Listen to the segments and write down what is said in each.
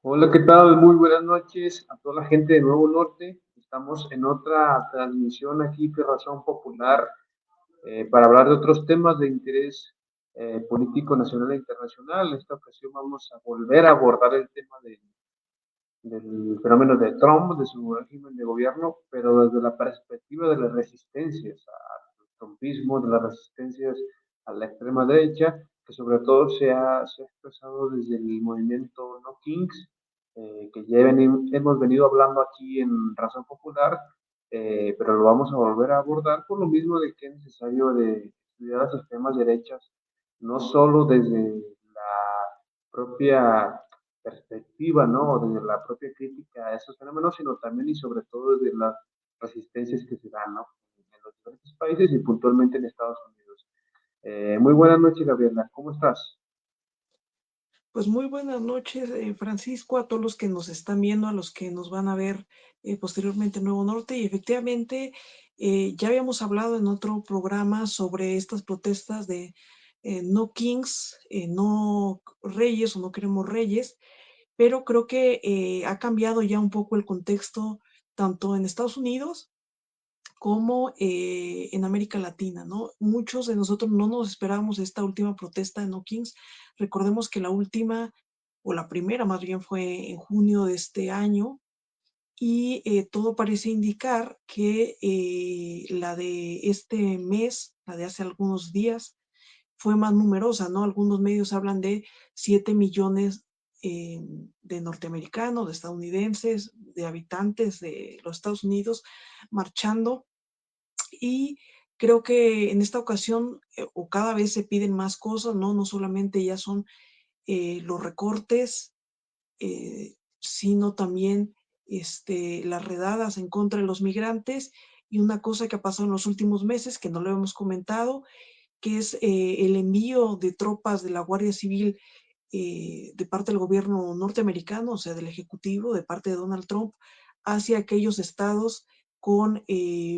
Hola, ¿qué tal? Muy buenas noches a toda la gente de Nuevo Norte. Estamos en otra transmisión aquí de Razón Popular para hablar de otros temas de interés político nacional e internacional. En esta ocasión vamos a volver a abordar el tema del fenómeno de Trump, de su régimen de gobierno, pero desde la perspectiva de las resistencias al trumpismo, de las resistencias a la extrema derecha, que sobre todo se ha expresado desde el movimiento No Kings, que ya hemos venido hablando aquí en Razón Popular, pero lo vamos a volver a abordar por lo mismo de que es necesario de estudiar las extremas derechas, no solo desde la propia perspectiva, ¿no? Desde la propia crítica a esos fenómenos, sino también y sobre todo desde las resistencias que se dan, ¿no? En los diferentes países y puntualmente en Estados Unidos. Muy buenas noches, Gabriela. ¿Cómo estás? Pues muy buenas noches, Francisco, a todos los que nos están viendo, a los que nos van a ver posteriormente en Nuevo Norte. Y efectivamente, ya habíamos hablado en otro programa sobre estas protestas de no kings, no reyes o no queremos reyes, pero creo que ha cambiado ya un poco el contexto tanto en Estados Unidos como en América Latina, ¿no? Muchos de nosotros no nos esperábamos esta última protesta de No Kings. Recordemos que la última, o la primera más bien, fue en junio de este año, y todo parece indicar que la de este mes, la de hace algunos días, fue más numerosa, ¿no? Algunos medios hablan de 7 millones de norteamericanos, de estadounidenses, de habitantes de los Estados Unidos marchando, y creo que en esta ocasión, o cada vez se piden más cosas, ¿no? No solamente ya son los recortes, sino también las redadas en contra de los migrantes. Y una cosa que ha pasado en los últimos meses, que no lo hemos comentado, que es el envío de tropas de la Guardia Civil de parte del gobierno norteamericano, o sea, del Ejecutivo, de parte de Donald Trump, hacia aquellos estados con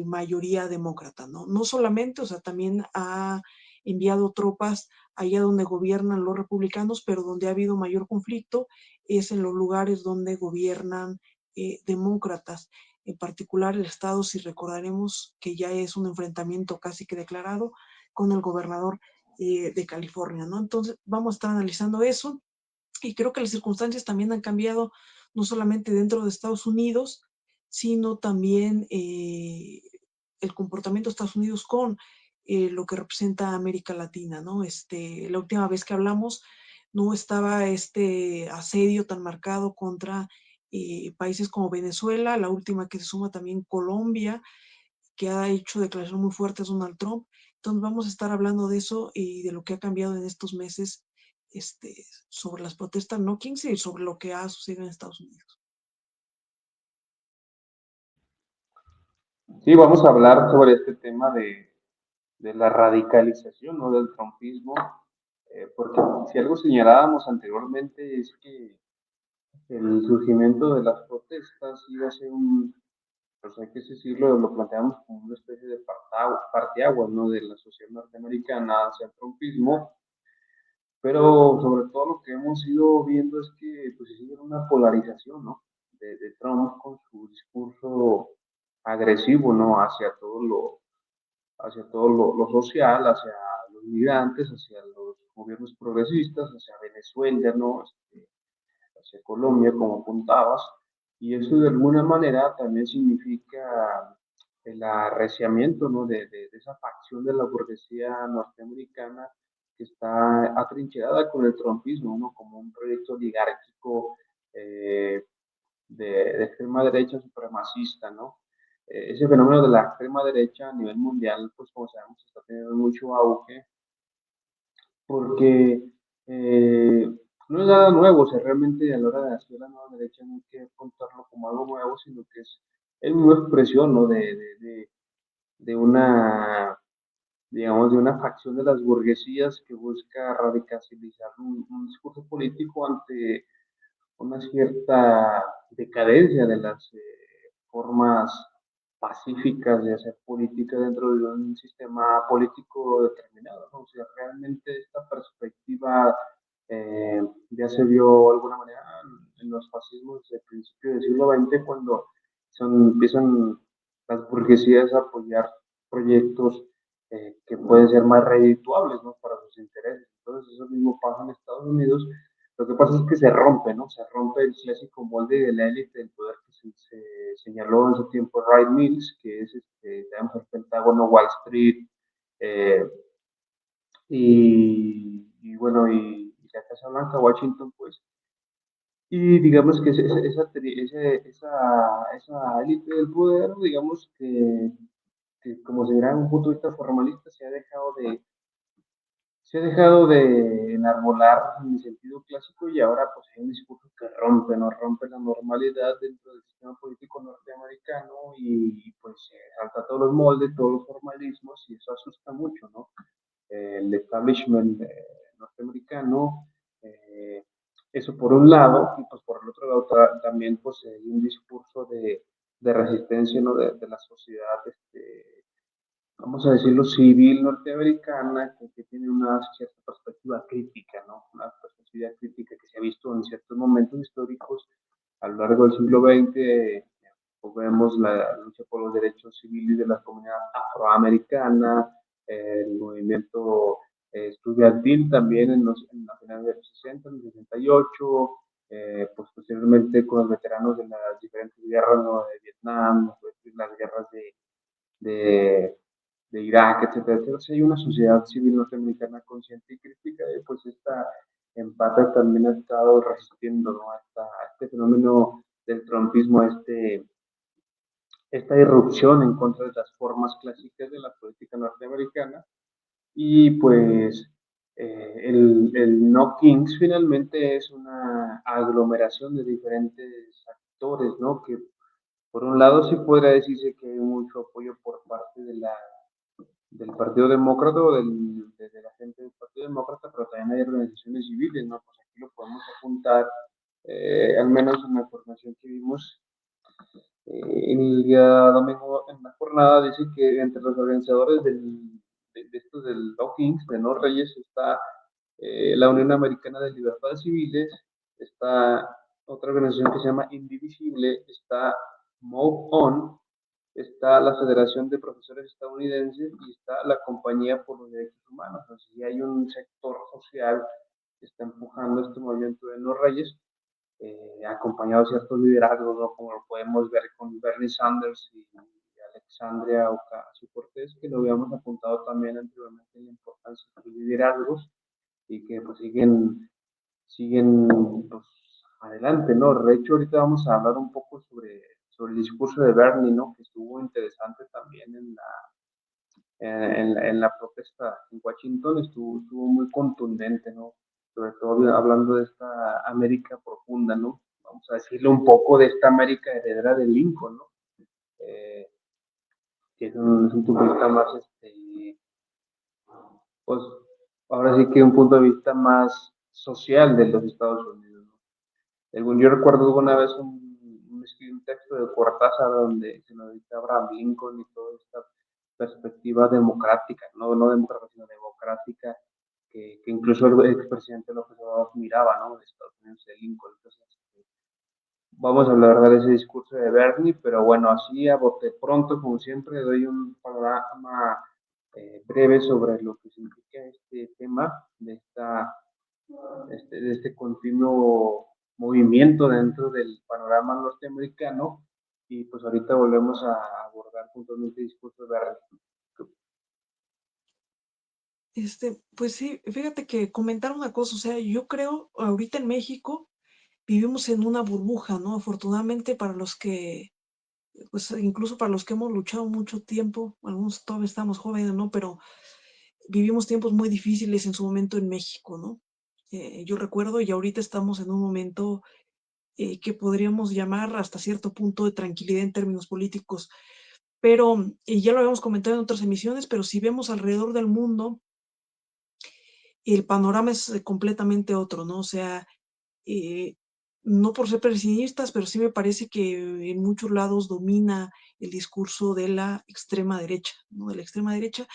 mayoría demócrata, ¿no? No solamente, o sea, también ha enviado tropas allá donde gobiernan los republicanos, pero donde ha habido mayor conflicto es en los lugares donde gobiernan demócratas. En particular, el estado, si recordaremos que ya es un enfrentamiento casi que declarado con el gobernador de California, ¿no? Entonces, vamos a estar analizando eso, y creo que las circunstancias también han cambiado, no solamente dentro de Estados Unidos, sino también el comportamiento de Estados Unidos con lo que representa América Latina, ¿no? La última vez que hablamos no estaba este asedio tan marcado contra países como Venezuela, la última que se suma también Colombia, que ha hecho declaraciones muy fuertes Donald Trump. Entonces vamos a estar hablando de eso y de lo que ha cambiado en estos meses sobre las protestas no kings y sobre lo que ha sucedido en Estados Unidos. Sí, vamos a hablar sobre este tema de la radicalización, ¿no? Del trumpismo, porque si algo señalábamos anteriormente es que el surgimiento de las protestas iba a ser pues hay que decirlo, lo planteamos como una especie de parteaguas, ¿no? De la sociedad norteamericana hacia el trumpismo, pero sobre todo lo que hemos ido viendo es que pues sigue una polarización, ¿no? De Trump con su discurso agresivo, ¿no? Hacia todo lo social, hacia los migrantes, hacia los gobiernos progresistas, hacia Venezuela, ¿no? Hacia Colombia, como apuntabas, y eso de alguna manera también significa el arreciamiento, ¿no? De esa facción de la burguesía norteamericana que está atrincherada con el trumpismo, ¿no? Como un proyecto oligárquico eh, de extrema derecha supremacista, ¿no? Ese fenómeno de la extrema derecha a nivel mundial, pues como sabemos, está teniendo mucho auge porque no es nada nuevo, o sea, realmente a la hora de hacer la nueva derecha no hay que contarlo como algo nuevo, sino que es una expresión, ¿no? De una, digamos, de una facción de las burguesías que busca radicalizar un discurso político ante una cierta decadencia de las formas pacíficas de hacer política dentro de un sistema político determinado, ¿no? O sea, realmente esta perspectiva ya se vio de alguna manera en los fascismos del principio del siglo XX, cuando empiezan las burguesías a apoyar proyectos que pueden ser más redituables, ¿no? Para sus intereses. Entonces, eso mismo pasa en Estados Unidos. Lo que pasa es que se rompe, ¿no? Se rompe el clásico molde de la élite del poder que se señaló en su tiempo Wright Mills, que es, digamos, el Pentágono, Wall Street, eh, y bueno, y la Casa Blanca, Washington, pues. Y digamos que esa élite del poder, digamos que como se verá en un punto de vista formalista, se ha dejado de enarbolar en el sentido clásico y ahora pues hay un discurso que rompe, ¿no? Rompe la normalidad dentro del sistema político norteamericano y pues salta todos los moldes, todos los formalismos y eso asusta mucho, ¿no? El establishment norteamericano, eh, eso por un lado, y pues por el otro lado también pues hay un discurso de resistencia, ¿no? De la sociedad, vamos a decirlo, civil norteamericana, que tiene una cierta perspectiva crítica, ¿no? Una perspectiva crítica que se ha visto en ciertos momentos históricos a lo largo del siglo XX. Pues vemos la lucha por los derechos civiles de la comunidad afroamericana, el movimiento estudiantil también en la final de los 60, en el 68, pues posteriormente con los veteranos de las diferentes guerras, ¿no? De Vietnam, pues, las guerras de, de Irak, etcétera, etcétera. Si hay una sociedad civil norteamericana consciente y crítica, pues esta en parte también ha estado resistiendo, ¿no? A este fenómeno del trumpismo, esta irrupción en contra de las formas clásicas de la política norteamericana. Y pues el No Kings finalmente es una aglomeración de diferentes actores, ¿no? Que por un lado sí podría decirse que hay mucho apoyo por parte del Partido Demócrata o de la gente del Partido Demócrata, pero también hay organizaciones civiles, ¿no? Pues aquí lo podemos apuntar, al menos en la información que vimos el día domingo en la jornada, dice que entre los organizadores de estos del Law Kings, de No Reyes, está la Unión Americana de Libertades Civiles, está otra organización que se llama Indivisible, está Move On, está la Federación de Profesores Estadounidenses y está la Compañía por los Derechos Humanos. Entonces, sí hay un sector social que está empujando este movimiento de No Reyes, acompañado de ciertos liderazgos, ¿no? Como lo podemos ver con Bernie Sanders y Alexandria Ocasio-Cortez, que lo habíamos apuntado también anteriormente en la importancia de los liderazgos y que pues siguen pues, adelante, ¿no? De hecho, ahorita vamos a hablar un poco sobre el discurso de Bernie, ¿no? Que estuvo interesante también en la protesta en Washington, estuvo muy contundente, ¿no? Sobre todo hablando de esta América profunda, ¿no? Vamos a decirle un poco de esta América heredera de Lincoln, ¿no? Eh, que es un punto de vista más, pues, ahora sí que un punto de vista más social de los Estados Unidos, ¿no? Yo recuerdo alguna vez escribí un texto de Cortázar donde se nos dice Abraham Lincoln y toda esta perspectiva democrática, no democrática, sino democrática, que incluso el expresidente López Obrador miraba, ¿no? De Estados Unidos, de Lincoln. Entonces, vamos a hablar de ese discurso de Bernie, pero bueno, así a bote pronto, como siempre, doy un panorama breve sobre lo que significa este tema de este continuo movimiento dentro del panorama norteamericano y pues ahorita volvemos a abordar puntualmente el discurso de Bernie. Pues sí, fíjate que comentar una cosa, o sea, yo creo ahorita en México vivimos en una burbuja, ¿no? Afortunadamente para los que, pues incluso para los que hemos luchado mucho tiempo, algunos todavía estamos jóvenes, ¿no? Pero vivimos tiempos muy difíciles en su momento en México, ¿no? Yo recuerdo y ahorita estamos en un momento que podríamos llamar hasta cierto punto de tranquilidad en términos políticos, pero, y ya lo habíamos comentado en otras emisiones, pero si vemos alrededor del mundo, el panorama es completamente otro, ¿no? O sea, eh, no por ser pesimistas, pero sí me parece que en muchos lados domina el discurso de la extrema derecha, ¿no? De la extrema derecha.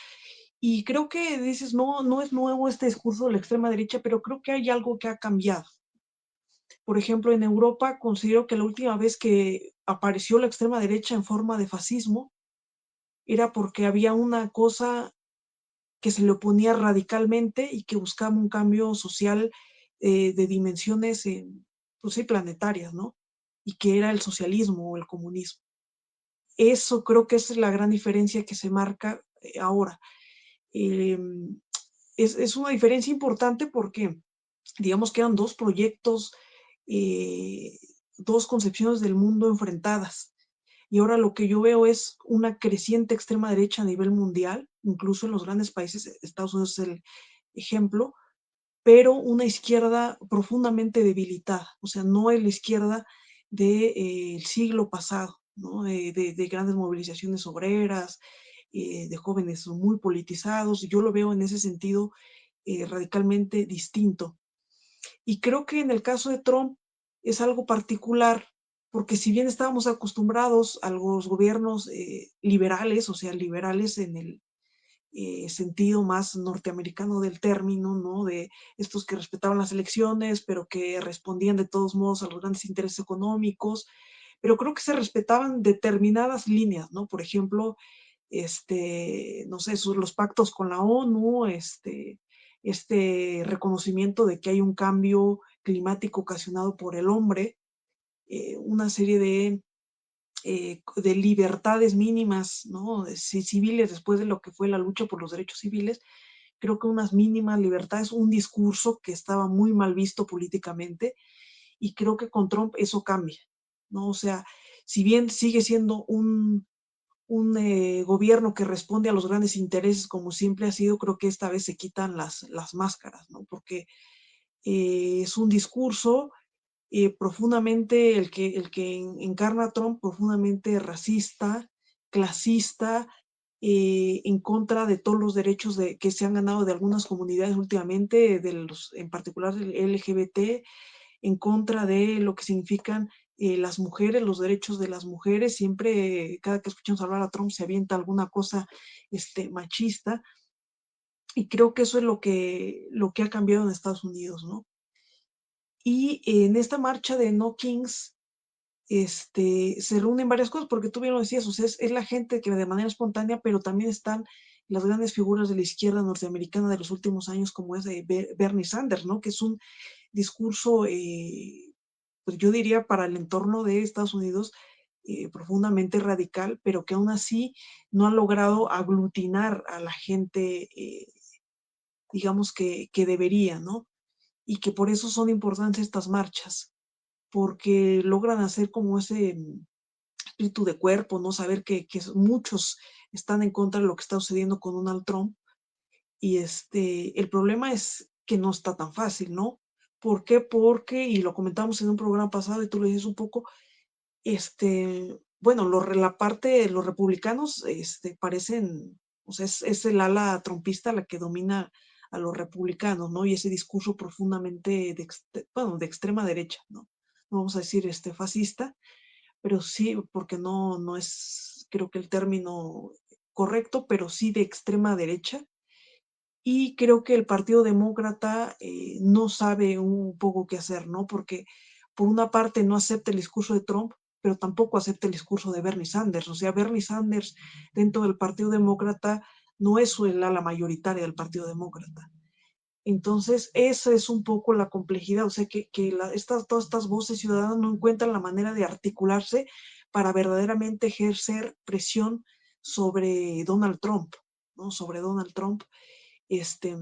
Y creo que dices, no, no es nuevo este discurso de la extrema derecha, pero creo que hay algo que ha cambiado. Por ejemplo, en Europa considero que la última vez que apareció la extrema derecha en forma de fascismo era porque había una cosa que se le oponía radicalmente y que buscaba un cambio social de dimensiones, pues sí, planetarias, ¿no? Y que era el socialismo o el comunismo. Eso creo que esa es la gran diferencia que se marca ahora. Eh, es una diferencia importante porque, digamos que eran dos proyectos, eh, dos concepciones del mundo enfrentadas. Y ahora lo que yo veo es una creciente extrema derecha a nivel mundial, incluso en los grandes países, Estados Unidos es el ejemplo, pero una izquierda profundamente debilitada, o sea, no es la izquierda del siglo pasado, ¿no? De grandes movilizaciones obreras, de jóvenes muy politizados, yo lo veo en ese sentido radicalmente distinto. Y creo que en el caso de Trump es algo particular, porque si bien estábamos acostumbrados a los gobiernos liberales, o sea, liberales en el sentido más norteamericano del término, ¿no? De estos que respetaban las elecciones, pero que respondían de todos modos a los grandes intereses económicos, pero creo que se respetaban determinadas líneas, ¿no? Por ejemplo, no sé, los pactos con la ONU, este reconocimiento de que hay un cambio climático ocasionado por el hombre, una serie de libertades mínimas, ¿no? Civiles después de lo que fue la lucha por los derechos civiles, creo que unas mínimas libertades, un discurso que estaba muy mal visto políticamente y creo que con Trump eso cambia, ¿no? O sea, si bien sigue siendo un gobierno que responde a los grandes intereses como siempre ha sido, creo que esta vez se quitan las máscaras, ¿no? Porque es un discurso profundamente, el que encarna Trump, profundamente racista, clasista, en contra de todos los derechos que se han ganado de algunas comunidades últimamente, en particular el LGBT, en contra de lo que significan las mujeres, los derechos de las mujeres. Siempre, cada que escuchamos hablar a Trump, se avienta alguna cosa machista, y creo que eso es lo que ha cambiado en Estados Unidos, ¿no? Y en esta marcha de No Kings, se reúnen varias cosas, porque tú bien lo decías, o sea, es la gente que de manera espontánea, pero también están las grandes figuras de la izquierda norteamericana de los últimos años, como es Bernie Sanders, ¿no? Que es un discurso, pues yo diría, para el entorno de Estados Unidos, profundamente radical, pero que aún así no ha logrado aglutinar a la gente, digamos, que debería, ¿no? Y que por eso son importantes estas marchas, porque logran hacer como ese espíritu de cuerpo, ¿no? Saber que muchos están en contra de lo que está sucediendo con Donald Trump. Y el problema es que no está tan fácil, ¿no? ¿Por qué? Porque, y lo comentamos en un programa pasado y tú lo dices un poco, bueno, la parte de los republicanos, parecen, o sea, es el ala trumpista la que domina a los republicanos, ¿no? Y ese discurso profundamente bueno, de extrema derecha, ¿no? No vamos a decir fascista, pero sí, porque no es, creo que el término correcto, pero sí de extrema derecha. Y creo que el Partido Demócrata no sabe un poco qué hacer, ¿no? Porque por una parte no acepta el discurso de Trump, pero tampoco acepta el discurso de Bernie Sanders. O sea, Bernie Sanders dentro del Partido Demócrata no es el ala mayoritaria del Partido Demócrata. Entonces, esa es un poco la complejidad, o sea, que todas estas voces ciudadanas no encuentran la manera de articularse para verdaderamente ejercer presión sobre Donald Trump, ¿no? Sobre Donald Trump. Este,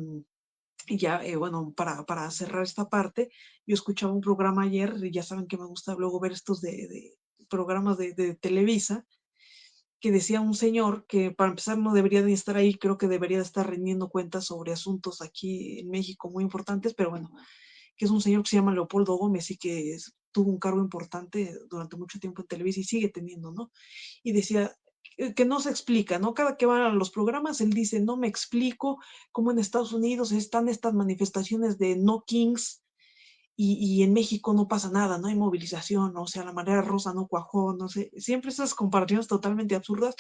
y ya, bueno, para cerrar esta parte, yo escuchaba un programa ayer, ya saben que me gusta luego ver estos de programas de Televisa, que decía un señor que para empezar no debería de estar ahí, creo que debería de estar rindiendo cuentas sobre asuntos aquí en México muy importantes, pero bueno, que es un señor que se llama Leopoldo Gómez y que tuvo un cargo importante durante mucho tiempo en Televisa y sigue teniendo, ¿no? Y decía que no se explica, ¿no? Cada que van a los programas, él dice, no me explico cómo en Estados Unidos están estas manifestaciones de No Kings y en México no pasa nada, no hay movilización, ¿no? O sea, la marea rosa no cuajó, no sé, siempre esas comparaciones totalmente absurdas,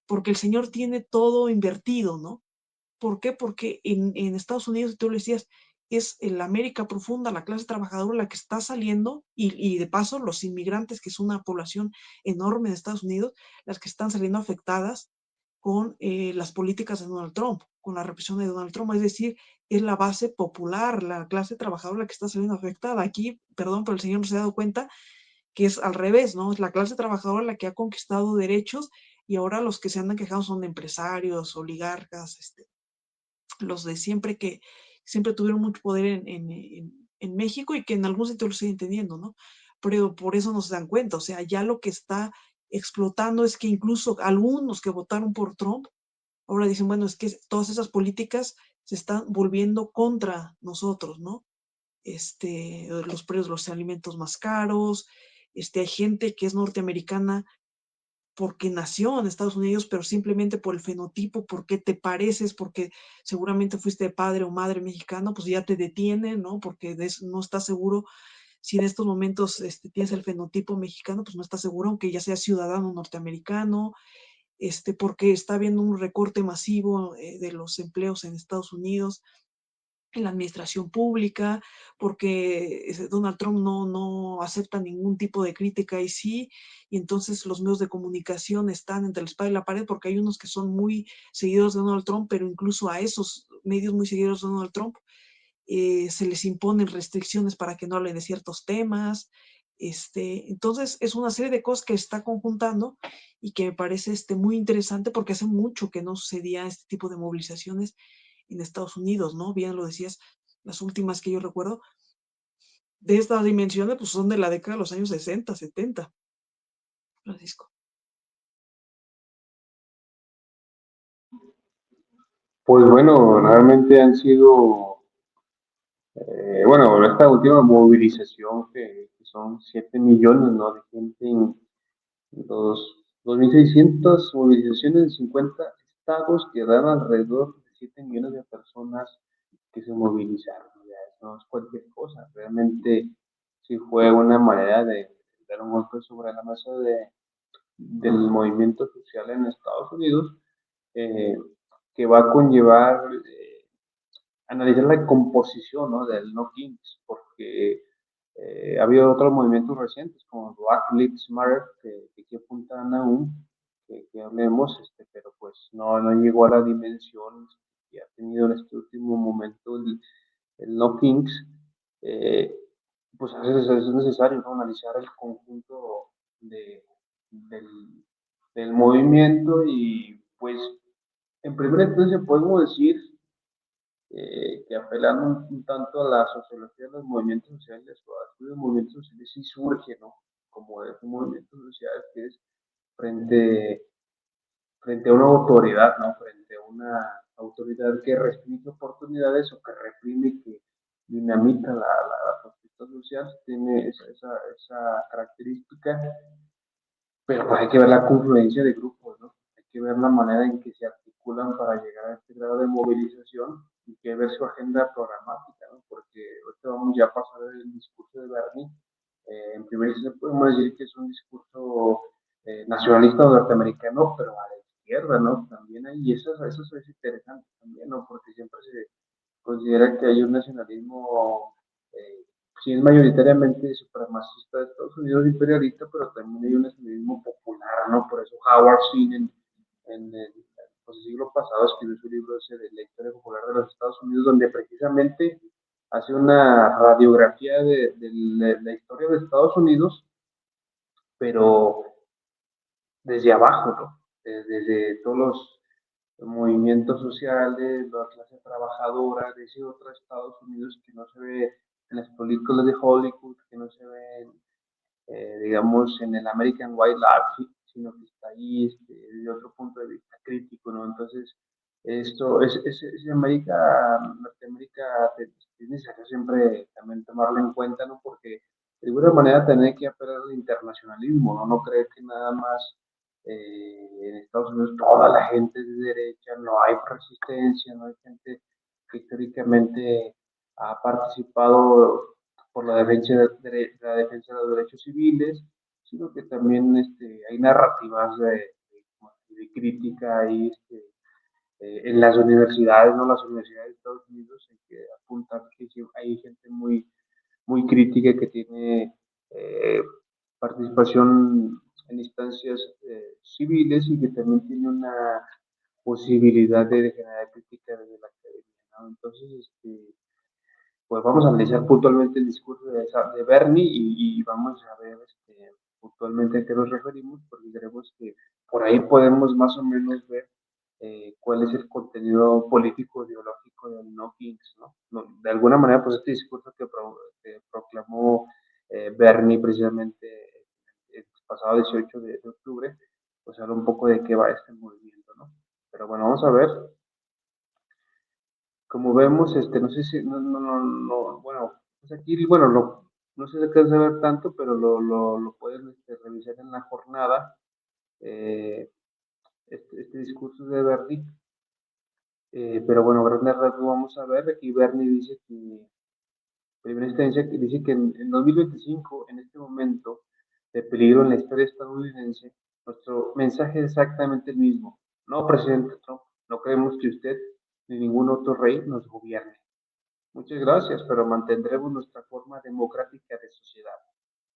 porque el señor tiene todo invertido, ¿no? ¿Por qué? Porque en Estados Unidos, tú lo decías, es la América profunda, la clase trabajadora, la que está saliendo, y de paso los inmigrantes, que es una población enorme de Estados Unidos, las que están saliendo afectadas con las políticas de Donald Trump, con la represión de Donald Trump. Es decir, es la base popular, la clase trabajadora la que está saliendo afectada. Aquí, perdón, pero el señor no se ha dado cuenta que es al revés, ¿no? Es la clase trabajadora la que ha conquistado derechos, y ahora los que se andan quejando son empresarios, oligarcas, los de siempre, que siempre tuvieron mucho poder en México, y que en algún sentido lo siguen teniendo, ¿no? Pero por eso no se dan cuenta. O sea, ya lo que está explotando es que incluso algunos que votaron por Trump ahora dicen, bueno, es que todas esas políticas se están volviendo contra nosotros, ¿no? Los precios de los alimentos más caros, hay gente que es norteamericana porque nació en Estados Unidos, pero simplemente por el fenotipo, porque te pareces, porque seguramente fuiste padre o madre mexicano, pues ya te detienen, ¿no? Porque no estás seguro si en estos momentos tienes el fenotipo mexicano, pues no estás seguro, aunque ya seas ciudadano norteamericano, porque está habiendo un recorte masivo de los empleos en Estados Unidos, en la administración pública, porque Donald Trump no acepta ningún tipo de crítica, y sí, y entonces los medios de comunicación están entre la espada y la pared, porque hay unos que son muy seguidores de Donald Trump, pero incluso a esos medios muy seguidores de Donald Trump se les imponen restricciones para que no hablen de ciertos temas. Entonces es una serie de cosas que está conjuntando, y que me parece muy interesante, porque hace mucho que no sucedía este tipo de movilizaciones en Estados Unidos, ¿no? Bien lo decías, las últimas que yo recuerdo de esta dimensión, pues son de la década de los años 60, 70, Francisco. Pues bueno, realmente han sido, bueno, esta última movilización que son 7 millones, ¿no? De gente en los 2.600 movilizaciones en 50 estados, que dan alrededor de 7 millones de personas que se movilizaron. Ya, no es cualquier cosa, realmente sí fue una manera de dar un golpe sobre la mesa del movimiento social en Estados Unidos, eh, que va a conllevar analizar la composición, ¿no? Del No Kings, porque ha habido otros movimientos recientes como Black Lives Matter que apuntan aún que hablemos, pero pues no llegó a la dimensión que ha tenido en este último momento el No Kings. Eh, pues es necesario, ¿no? Analizar el conjunto de, del, del movimiento, y pues en primera instancia podemos decir que apelan un tanto a la sociología de los movimientos sociales o a estudios de movimientos sociales, sí surge, ¿no? Como de un movimiento social que es frente, frente a una autoridad, ¿no? Frente a una autoridad que restringe oportunidades o que reprime, que dinamita la protesta social, tiene esa característica, pero pues hay que ver la confluencia de grupos, ¿no? Hay que ver la manera en que se articulan para llegar a este grado de movilización, y que ver su agenda programática, ¿no? Porque ahorita vamos ya a pasar el discurso de Bernie. En primer lugar, podemos decir que es un discurso nacionalista norteamericano, pero a la izquierda, ¿no? También hay, eso es interesante también, ¿no? Porque siempre se considera que hay un nacionalismo, sí es mayoritariamente supremacista de Estados Unidos, imperialista, pero también hay un nacionalismo popular, ¿no? Por eso Howard Zinn en el, pues, el siglo pasado escribió su libro ese de la historia popular de los Estados Unidos, donde precisamente hace una radiografía de la historia de Estados Unidos, pero desde abajo, ¿no? Desde todos los movimientos sociales, la clase trabajadora de ese otro Estados Unidos que no se ve en las películas de Hollywood, que no se ve, digamos, en el American Wildlife, sino que está ahí desde otro punto de vista crítico, ¿no? Entonces, esto es América, Norteamérica, es necesario siempre también tomarlo en cuenta, ¿no? Porque de alguna manera tener que apelar al internacionalismo, ¿no? No creer que nada más en Estados Unidos toda la gente es de derecha, no hay resistencia, no hay gente que históricamente ha participado por la defensa de los derechos civiles, sino que también hay narrativas de crítica y en las universidades, no las universidades de Estados Unidos, hay que apuntar que sí hay gente muy crítica que tiene eh, participación en instancias civiles y que también tiene una posibilidad de generar crítica desde la academia, ¿no? Entonces, pues vamos a analizar puntualmente el discurso de Bernie y vamos a ver puntualmente a qué nos referimos, porque creemos que por ahí podemos más o menos ver cuál es el contenido político ideológico del No Kings, ¿no? No, de alguna manera, pues este discurso que proclamó Bernie precisamente el pasado 18 de octubre, pues habla un poco de qué va este movimiento, ¿no? Pero bueno, vamos a ver. Como vemos, no sé si, bueno, pues aquí, bueno, no se alcanza a ver tanto, pero lo pueden revisar en la jornada, eh, este discurso de Bernie. Pero bueno, grandes rasgos vamos a ver. Aquí Bernie dice que, primera instancia, que dice que en 2025, en este momento de peligro en la historia estadounidense, nuestro mensaje es exactamente el mismo. No, presidente Trump, no creemos que usted ni ningún otro rey nos gobierne. Muchas gracias, pero mantendremos nuestra forma democrática de sociedad.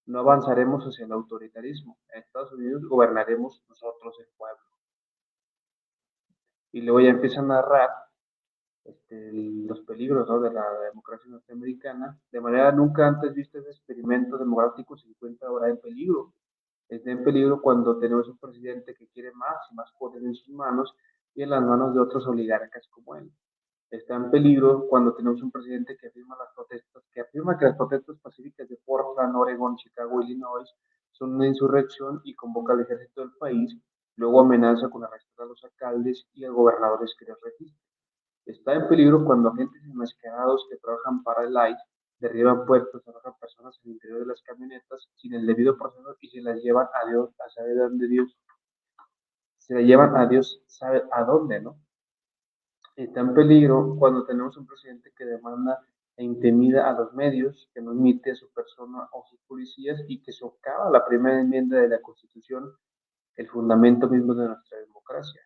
No avanzaremos hacia el autoritarismo. En Estados Unidos gobernaremos nosotros, el pueblo. Y luego ya empieza a narrar los peligros, ¿no?, de la democracia norteamericana. De manera nunca antes visto, ese experimento democrático se encuentra ahora en peligro. Está en peligro cuando tenemos un presidente que quiere más y más poder en sus manos y en las manos de otros oligarcas como él. Está en peligro cuando tenemos un presidente que afirma que las protestas pacíficas de Portland, Oregon, Chicago, Illinois son una insurrección y convoca al ejército del país, luego amenaza con arrestar a los alcaldes y a gobernadores que les registren. Está en peligro cuando agentes enmascarados que trabajan para el ICE derriban puertos, arrojan personas en el interior de las camionetas sin el debido proceso y se las llevan a Dios, a saber dónde Dios, se las llevan a Dios, sabe a dónde, ¿no? Está en peligro cuando tenemos un presidente que demanda e intimida a los medios, que no admite a su persona o sus policías y que socava la primera enmienda de la Constitución, el fundamento mismo de nuestra democracia.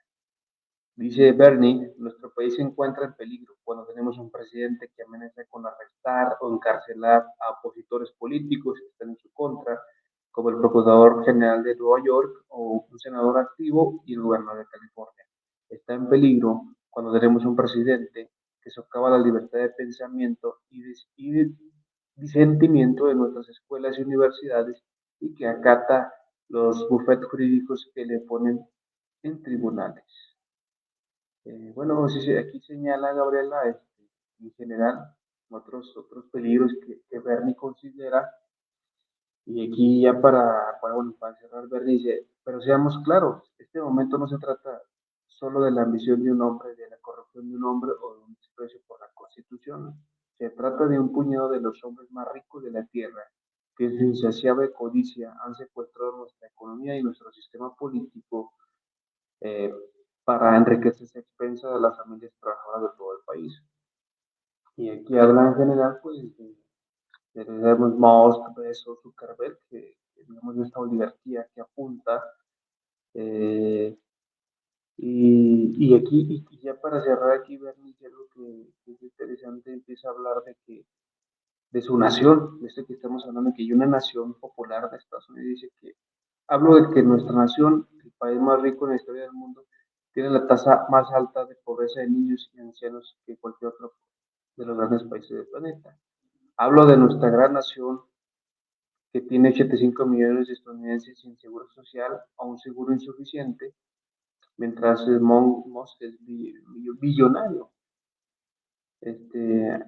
Dice Bernie, nuestro país se encuentra en peligro cuando tenemos un presidente que amenaza con arrestar o encarcelar a opositores políticos que están en su contra, como el Procurador General de Nueva York o un senador activo y el gobernador de California. Está en peligro cuando tenemos un presidente que socava la libertad de pensamiento y disentimiento de nuestras escuelas y universidades y que acata los bufetes jurídicos que le ponen en tribunales. Bueno, sí, sí, aquí señala Gabriela, en general, otros peligros que Bernie considera, y aquí ya bueno, para cerrar, Bernie dice, pero seamos claros, este momento no se trata solo de la ambición de un hombre, de la corrupción de un hombre o de un desprecio por la Constitución, se trata de un puñado de los hombres más ricos de la tierra, que en su insaciable codicia han secuestrado nuestra economía y nuestro sistema político, eh, para enriquecerse a expensas de las familias trabajadoras de todo el país. Y aquí habla en general, pues, de Elon Musk, Bezos, Zuckerberg, que digamos de esta oligarquía que apunta. eh, y aquí, y ya para cerrar aquí, Bernie, algo que es interesante, empieza a hablar de su nación, de esto que estamos hablando, que hay una nación popular de Estados Unidos, dice que hablo de que nuestra nación, el país más rico en la historia del mundo, tiene la tasa más alta de pobreza de niños y ancianos que cualquier otro de los grandes países del planeta. Hablo de nuestra gran nación que tiene 85 millones de estadounidenses sin seguro social o un seguro insuficiente, mientras Musk es billonario. Este,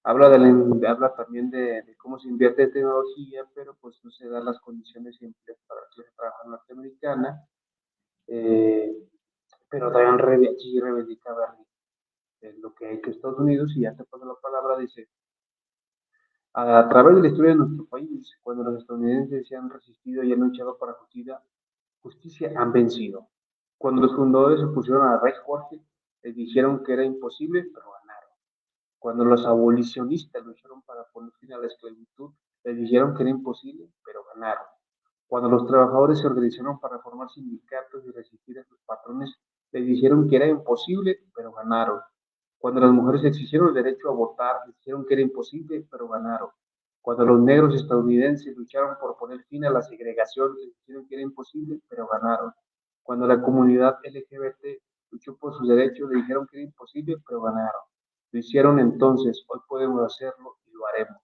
habla también de cómo se invierte en tecnología, pero pues no se dan las condiciones simples para la clase trabajadora norteamericana. Eh, pero también aquí reivindica lo que ha hecho Estados Unidos, y ya te paso la palabra, dice, a través de la historia de nuestro país, cuando los estadounidenses se han resistido y han luchado para justicia han vencido. Cuando los fundadores se opusieron al Rey Jorge, les dijeron que era imposible, pero ganaron. Cuando los abolicionistas lucharon para poner fin a la esclavitud, les dijeron que era imposible, pero ganaron. Cuando los trabajadores se organizaron para formar sindicatos y resistir a sus patrones, les dijeron que era imposible, pero ganaron. Cuando las mujeres exigieron el derecho a votar, dijeron que era imposible, pero ganaron. Cuando los negros estadounidenses lucharon por poner fin a la segregación, les dijeron que era imposible, pero ganaron. Cuando la comunidad LGBT luchó por sus derechos, le dijeron que era imposible, pero ganaron. Lo hicieron entonces, hoy podemos hacerlo y lo haremos.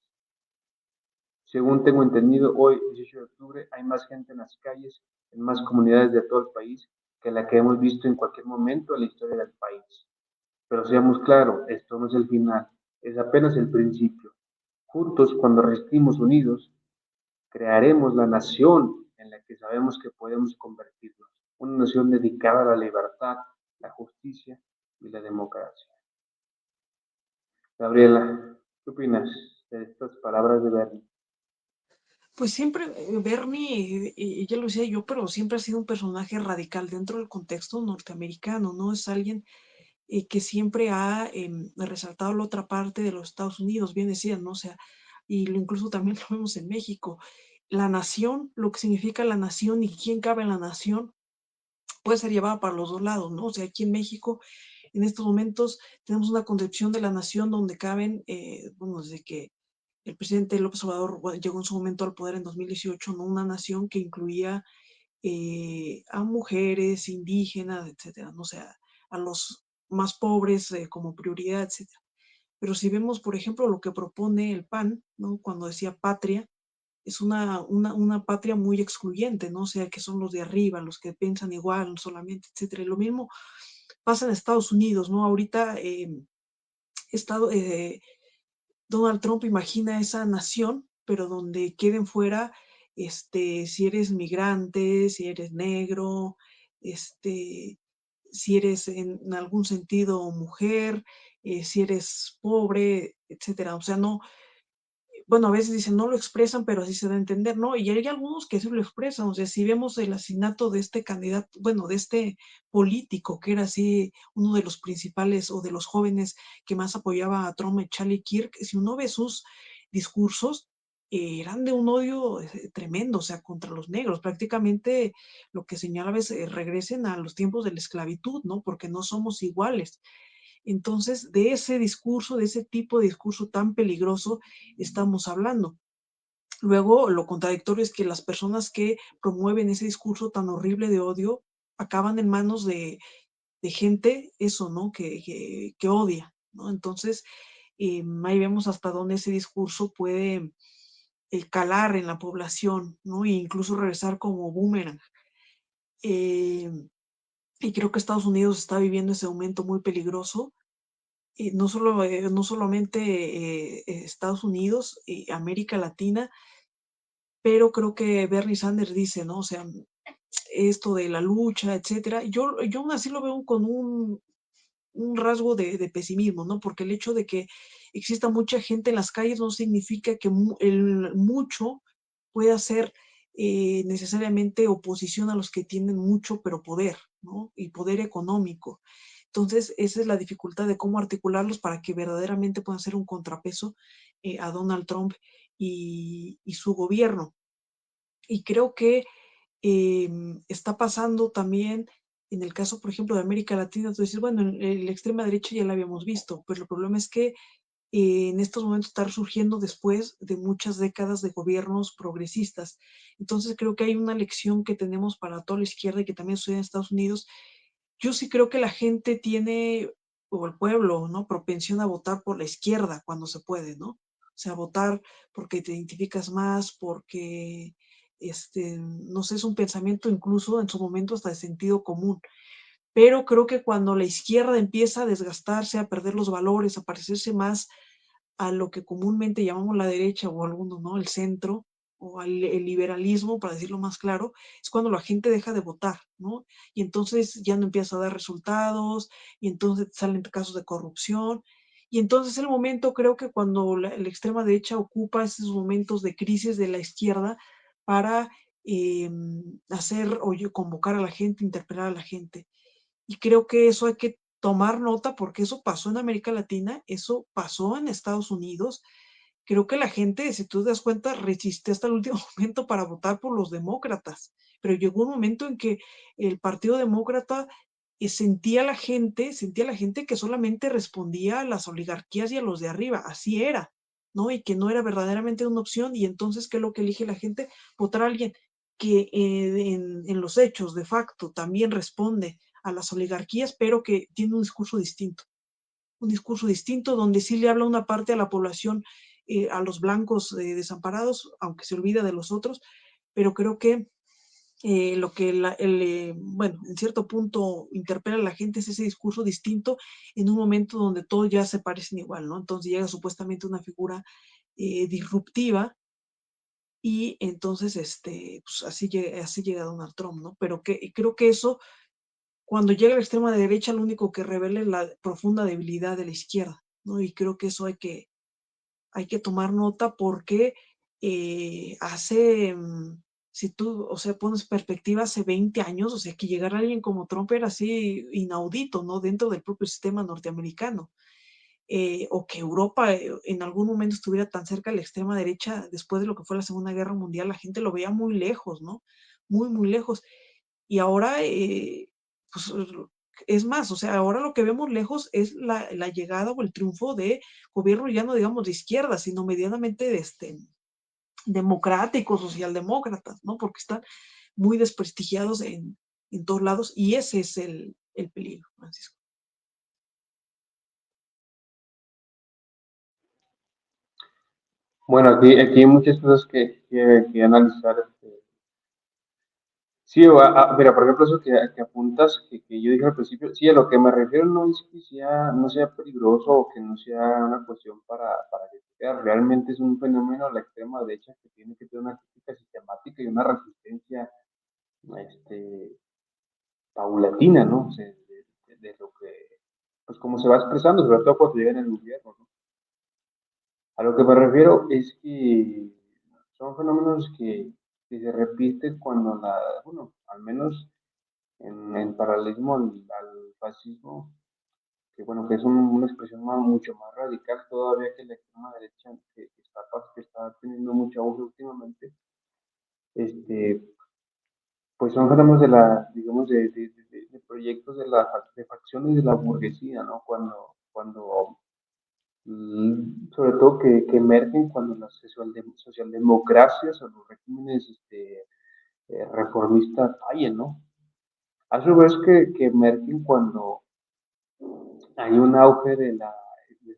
Según tengo entendido, hoy, 18 de octubre, hay más gente en las calles, en más comunidades de todo el país, que la que hemos visto en cualquier momento en la historia del país. Pero seamos claros, esto no es el final, es apenas el principio. Juntos, cuando resistimos unidos, crearemos la nación en la que sabemos que podemos convertirnos. Una nación dedicada a la libertad, la justicia y la democracia. Gabriela, ¿qué opinas de estas palabras de Bernie? Pues siempre Bernie, ya lo decía yo, pero siempre ha sido un personaje radical dentro del contexto norteamericano, ¿no? Es alguien que siempre ha resaltado la otra parte de los Estados Unidos, bien decían, ¿no? O sea, y incluso también lo vemos en México. La nación, lo que significa la nación y quién cabe en la nación, puede ser llevada para los dos lados, ¿no? O sea, aquí en México, en estos momentos, tenemos una concepción de la nación donde caben, bueno, desde que el presidente López Obrador llegó en su momento al poder en 2018, ¿no? Una nación que incluía a mujeres, indígenas, etcétera, ¿no? O sea, a los más pobres como prioridad, etcétera. Pero si vemos, por ejemplo, lo que propone el PAN, ¿no? Cuando decía patria, es una patria muy excluyente, ¿no? O sea, que son los de arriba, los que piensan igual solamente, etcétera. Y lo mismo pasa en Estados Unidos, ¿no? Ahorita Estado, Donald Trump imagina esa nación, pero donde queden fuera, si eres migrante, si eres negro, si eres en algún sentido mujer, si eres pobre, etcétera. O sea, no, bueno, a veces dicen no lo expresan, pero así se da a entender, ¿no? Y hay algunos que sí lo expresan, o sea, si vemos el asesinato de este candidato, bueno, de este político que era así uno de los principales o de los jóvenes que más apoyaba a Trump, Charlie Kirk, si uno ve sus discursos, eran de un odio tremendo, o sea, contra los negros. Prácticamente lo que señalaba es regresen a los tiempos de la esclavitud, ¿no? Porque no somos iguales. Entonces, de ese discurso, de ese tipo de discurso tan peligroso, estamos hablando. Luego, lo contradictorio es que las personas que promueven ese discurso tan horrible de odio acaban en manos de gente, eso, ¿no? Que odia, ¿no? Entonces, ahí vemos hasta dónde ese discurso puede calar en la población, ¿no? E incluso regresar como boomerang. Eh, y creo que Estados Unidos está viviendo ese aumento muy peligroso no solamente Estados Unidos, América Latina, pero creo que Bernie Sanders dice, ¿no? O sea, esto de la lucha, etcétera. Yo aún así lo veo con un rasgo de pesimismo, ¿no? Porque el hecho de que exista mucha gente en las calles no significa que el mucho pueda ser necesariamente oposición a los que tienen mucho, pero poder, ¿no? Y poder económico. Entonces, esa es la dificultad de cómo articularlos para que verdaderamente puedan ser un contrapeso a Donald Trump y su gobierno. Y creo que está pasando también en el caso, por ejemplo, de América Latina. Tú dices, bueno, en la extrema derecha ya la habíamos visto, pero el problema es que en estos momentos está surgiendo después de muchas décadas de gobiernos progresistas. Entonces creo que hay una lección que tenemos para toda la izquierda y que también sucede en Estados Unidos. Yo sí creo que la gente tiene, o el pueblo, ¿no? Propensión a votar por la izquierda cuando se puede, ¿no? O sea, votar porque te identificas más, porque, no sé, es un pensamiento incluso en su momento hasta de sentido común. Pero creo que cuando la izquierda empieza a desgastarse, a perder los valores, a parecerse más a lo que comúnmente llamamos la derecha o algunos, ¿no? El centro o el liberalismo, para decirlo más claro, es cuando la gente deja de votar, ¿no? Y entonces ya no empieza a dar resultados, y entonces salen casos de corrupción, y entonces el momento, creo que cuando la extrema derecha ocupa esos momentos de crisis de la izquierda para hacer o convocar a la gente, interpelar a la gente. Y creo que eso hay que tomar nota porque eso pasó en América Latina, eso pasó en Estados Unidos. Creo que la gente, si tú te das cuenta, resistió hasta el último momento para votar por los demócratas, pero llegó un momento en que el Partido Demócrata sentía la gente que solamente respondía a las oligarquías y a los de arriba, así era, ¿no? Y que no era verdaderamente una opción, y entonces, ¿qué es lo que elige la gente? Votar a alguien que en los hechos, de facto, también responde a las oligarquías, pero que tiene un discurso distinto donde sí le habla una parte a la población, a los blancos desamparados, aunque se olvida de los otros, pero creo que lo que bueno, en cierto punto interpela a la gente es ese discurso distinto en un momento donde todos ya se parecen igual, ¿no? Entonces llega supuestamente una figura disruptiva, y entonces pues así llega Donald Trump, ¿no? Pero creo que eso, cuando llega a la extrema derecha, lo único que revela es la profunda debilidad de la izquierda, ¿no? Y creo que eso hay que tomar nota, porque hace, si tú, o sea, pones perspectiva, hace 20 años, o sea, que llegara alguien como Trump era así inaudito, ¿no? Dentro del propio sistema norteamericano. O que Europa en algún momento estuviera tan cerca de la extrema derecha después de lo que fue la Segunda Guerra Mundial, la gente lo veía muy lejos, ¿no? Muy, muy lejos. Y ahora, pues, es más, o sea, ahora lo que vemos lejos es la llegada o el triunfo de gobiernos ya no digamos de izquierda, sino medianamente democráticos, socialdemócratas, ¿no? Porque están muy desprestigiados en todos lados, y ese es el peligro, Francisco. Bueno, aquí hay muchas cosas que analizar. Sí, mira, por ejemplo, eso que apuntas, que yo dije al principio, sí, a lo que me refiero no es que no sea peligroso o que no sea una cuestión para criticar, realmente es un fenómeno de la extrema derecha que tiene que tener una crítica sistemática y una resistencia este, paulatina, ¿no? O sea, de lo que, pues como se va expresando, sobre todo cuando llega en el gobierno, ¿no? A lo que me refiero es que son fenómenos que se repiten cuando bueno, al menos en paralelismo al fascismo, que bueno, que es una expresión mucho más radical todavía que la extrema derecha, que está teniendo mucho auge últimamente, este, pues son fenómenos digamos, de proyectos de facciones de la burguesía, ¿no? Cuando sobre todo que emergen cuando las socialdemocracias o los regímenes reformistas fallen, ¿no? A su vez que emergen cuando hay un auge del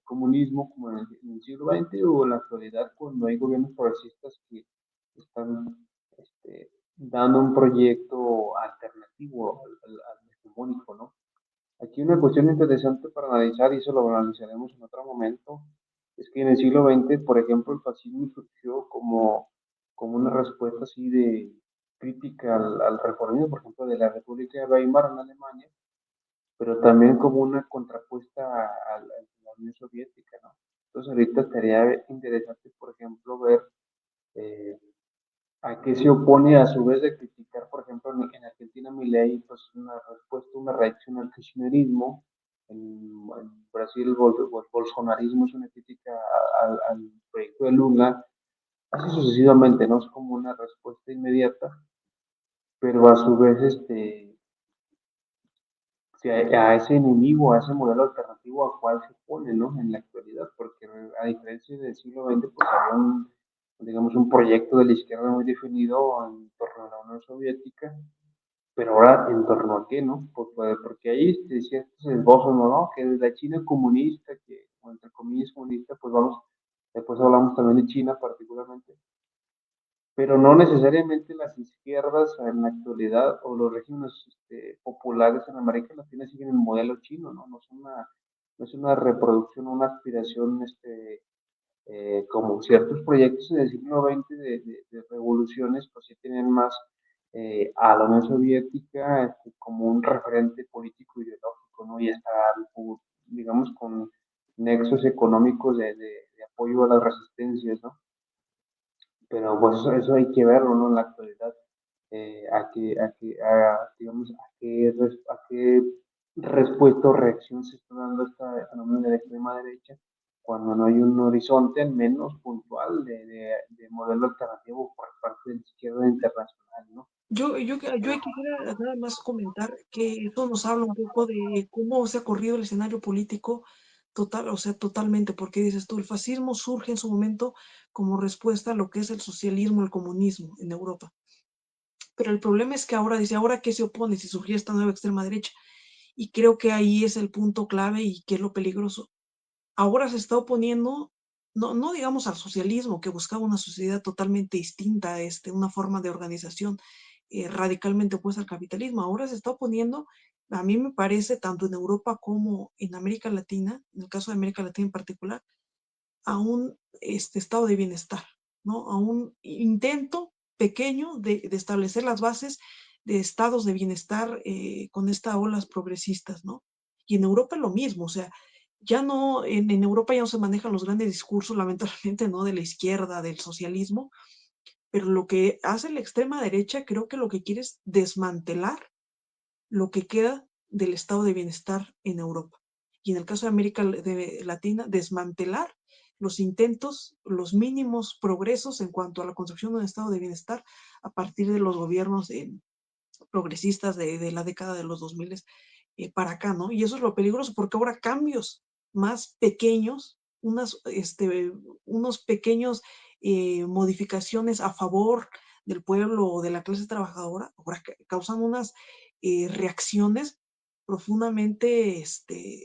comunismo como en el siglo XX o en la actualidad cuando hay gobiernos progresistas que están dando un proyecto alternativo al hegemónico, ¿no? Aquí una cuestión interesante para analizar, y eso lo analizaremos en otro momento, es que en el siglo XX, por ejemplo, el fascismo surgió como una respuesta así de crítica al reformismo, por ejemplo, de la República de Weimar en Alemania, pero también como una contrapuesta a la Unión Soviética, ¿no? Entonces ahorita estaría interesante, por ejemplo, ver eh, a qué se opone a su vez de criticar, por ejemplo, en Argentina Milei, pues una respuesta, una reacción al kirchnerismo, en Brasil el bolsonarismo es una crítica al proyecto de Lula, así sucesivamente, ¿no? Es como una respuesta inmediata, pero a su vez a ese enemigo, a ese modelo alternativo a cuál se opone, ¿no? En la actualidad, porque a diferencia del siglo XX, pues había digamos, un proyecto de la izquierda muy definido en torno a la Unión Soviética, pero ahora en torno a qué, ¿no? Porque ahí ciertos esbozos, ¿no? Que de la China comunista, que, o entre comillas comunista, pues vamos, después hablamos también de China particularmente, pero no necesariamente las izquierdas en la actualidad o los regímenes populares en América Latina siguen el modelo chino, ¿no? No es una reproducción, una aspiración como ciertos proyectos en el siglo XX de revoluciones, pues sí tienen más a la Unión Soviética como un referente político ideológico, ¿no? Y está, digamos, con nexos económicos de apoyo a las resistencias, ¿no? Pero pues eso hay que verlo, ¿no? En la actualidad, digamos, a qué respuesta o reacción se está dando esta fenómeno de la extrema derecha cuando no hay un horizonte, al menos puntual, de modelo alternativo por parte de la izquierda internacional, ¿no? Yo quisiera nada más comentar que esto nos habla un poco de cómo se ha corrido el escenario político total, o sea, totalmente, porque dices tú, el fascismo surge en su momento como respuesta a lo que es el socialismo, el comunismo en Europa. Pero el problema es que ahora dice, ¿ahora qué se opone si surgió esta nueva extrema derecha? Y creo que ahí es el punto clave y que es lo peligroso. Ahora se está oponiendo, no digamos al socialismo, que buscaba una sociedad totalmente distinta, una forma de organización radicalmente opuesta al capitalismo. Ahora se está oponiendo, a mí me parece, tanto en Europa como en América Latina, en el caso de América Latina en particular, a un estado de bienestar, ¿no? A un intento pequeño de establecer las bases de estados de bienestar con estas olas progresistas, ¿no? Y en Europa es lo mismo, o sea, ya no, en Europa ya no se manejan los grandes discursos, lamentablemente, ¿no? De la izquierda, del socialismo, pero lo que hace la extrema derecha creo que lo que quiere es desmantelar lo que queda del estado de bienestar en Europa. Y en el caso de América Latina, desmantelar los intentos, los mínimos progresos en cuanto a la construcción de un estado de bienestar a partir de los gobiernos progresistas de la década de los 2000 para acá, ¿no? Y eso es lo peligroso porque ahora cambios más pequeños, unos pequeños modificaciones a favor del pueblo o de la clase trabajadora, ahora causan unas reacciones profundamente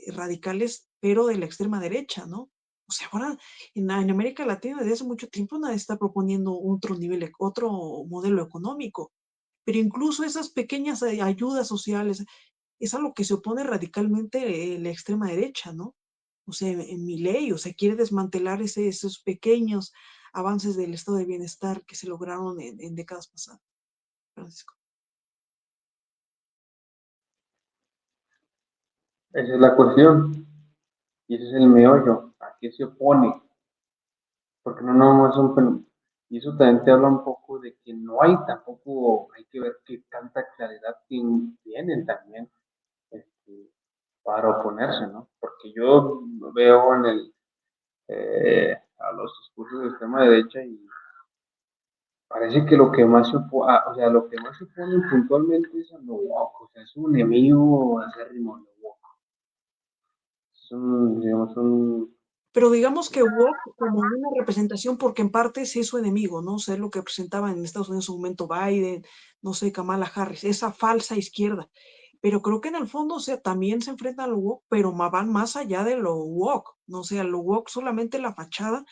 radicales, pero de la extrema derecha, ¿no? O sea, ahora en América Latina desde hace mucho tiempo nadie está proponiendo otro nivel, otro modelo económico, pero incluso esas pequeñas ayudas sociales es a lo que se opone radicalmente la extrema derecha, ¿no? O sea, en Milei, o sea, quiere desmantelar esos pequeños avances del estado de bienestar que se lograron en décadas pasadas, Francisco. Esa es la cuestión y ese es el meollo. ¿A qué se opone? Porque no es un fenómeno. Y eso también te habla un poco de que no hay tampoco, hay que ver qué tanta claridad tienen también este, para oponerse, ¿no? Porque yo veo a los discursos de extrema derecha y parece que lo que más se opone, o sea, lo que más se opone puntualmente es a lo woke, o sea, es un enemigo acérrimo a lo woke. Es digamos, Pero digamos que woke como una representación, porque en parte sí es su enemigo, ¿no? O sea, es lo que presentaba en Estados Unidos en su momento Biden, no sé, Kamala Harris, esa falsa izquierda. Pero creo que en el fondo, o sea, también se enfrentan a lo woke, pero van más allá de lo woke, ¿no? O sea, lo woke solamente la fachada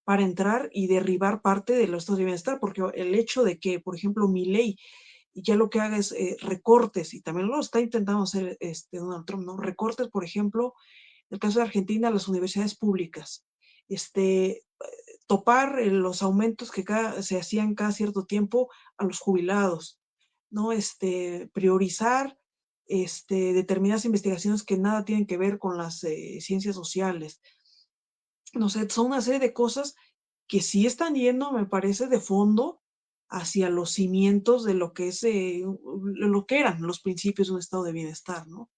para entrar y derribar parte de los estados de bienestar, porque el hecho de que, por ejemplo, Milei ya lo que haga es recortes, y también lo está intentando hacer Donald Trump, ¿no? Recortes, por ejemplo, en el caso de Argentina, las universidades públicas, topar los aumentos que se hacían cada cierto tiempo a los jubilados, ¿no? Priorizar determinadas investigaciones que nada tienen que ver con las ciencias sociales. No sé, son una serie de cosas que sí están yendo, me parece, de fondo hacia los cimientos de lo que es, lo que eran los principios de un estado de bienestar, ¿no?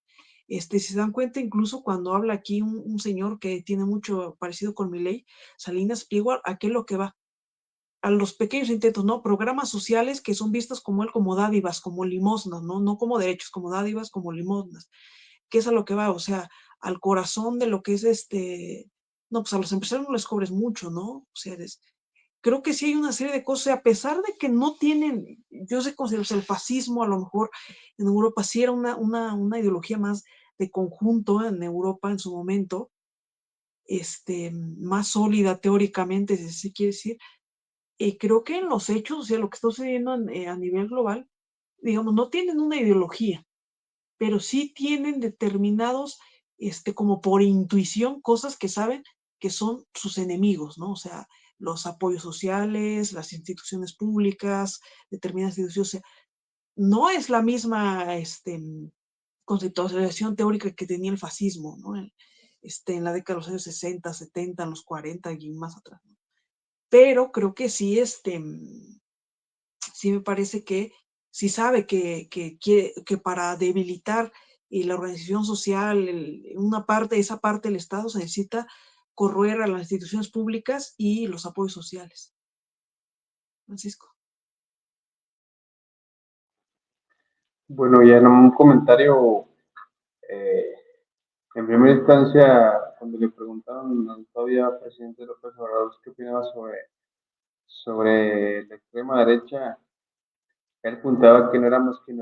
Si se dan cuenta, incluso cuando habla aquí un señor que tiene mucho parecido con Milei, Salinas Pliego, ¿a qué es lo que va? A los pequeños intentos, ¿no? Programas sociales que son vistos como él, como dádivas, como limosnas, ¿no? No como derechos, como dádivas, como limosnas. ¿Qué es a lo que va? O sea, al corazón de lo que es no, pues a los empresarios no les cobres mucho, ¿no? O sea, creo que sí hay una serie de cosas, a pesar de que no tienen, yo sé considero el fascismo, a lo mejor en Europa sí era una ideología más de conjunto en Europa en su momento, más sólida teóricamente, si se quiere decir. Creo que en los hechos, o sea, lo que está sucediendo a nivel global, digamos, no tienen una ideología, pero sí tienen determinados, como por intuición, cosas que saben que son sus enemigos, ¿no? O sea, los apoyos sociales, las instituciones públicas, determinadas instituciones. O sea, no es la misma conceptualización teórica que tenía el fascismo, ¿no? En la década de los años 60, 70, en los 40 y más atrás, ¿no? Pero creo que sí, sí me parece que sí sabe que para debilitar la organización social, esa parte del Estado se necesita corroer a las instituciones públicas y los apoyos sociales. Francisco. Bueno, ya en un comentario, eh, en primera instancia, cuando le preguntaron al todavía presidente López Obrador qué opinaba sobre la extrema derecha, él apuntaba que no era más que,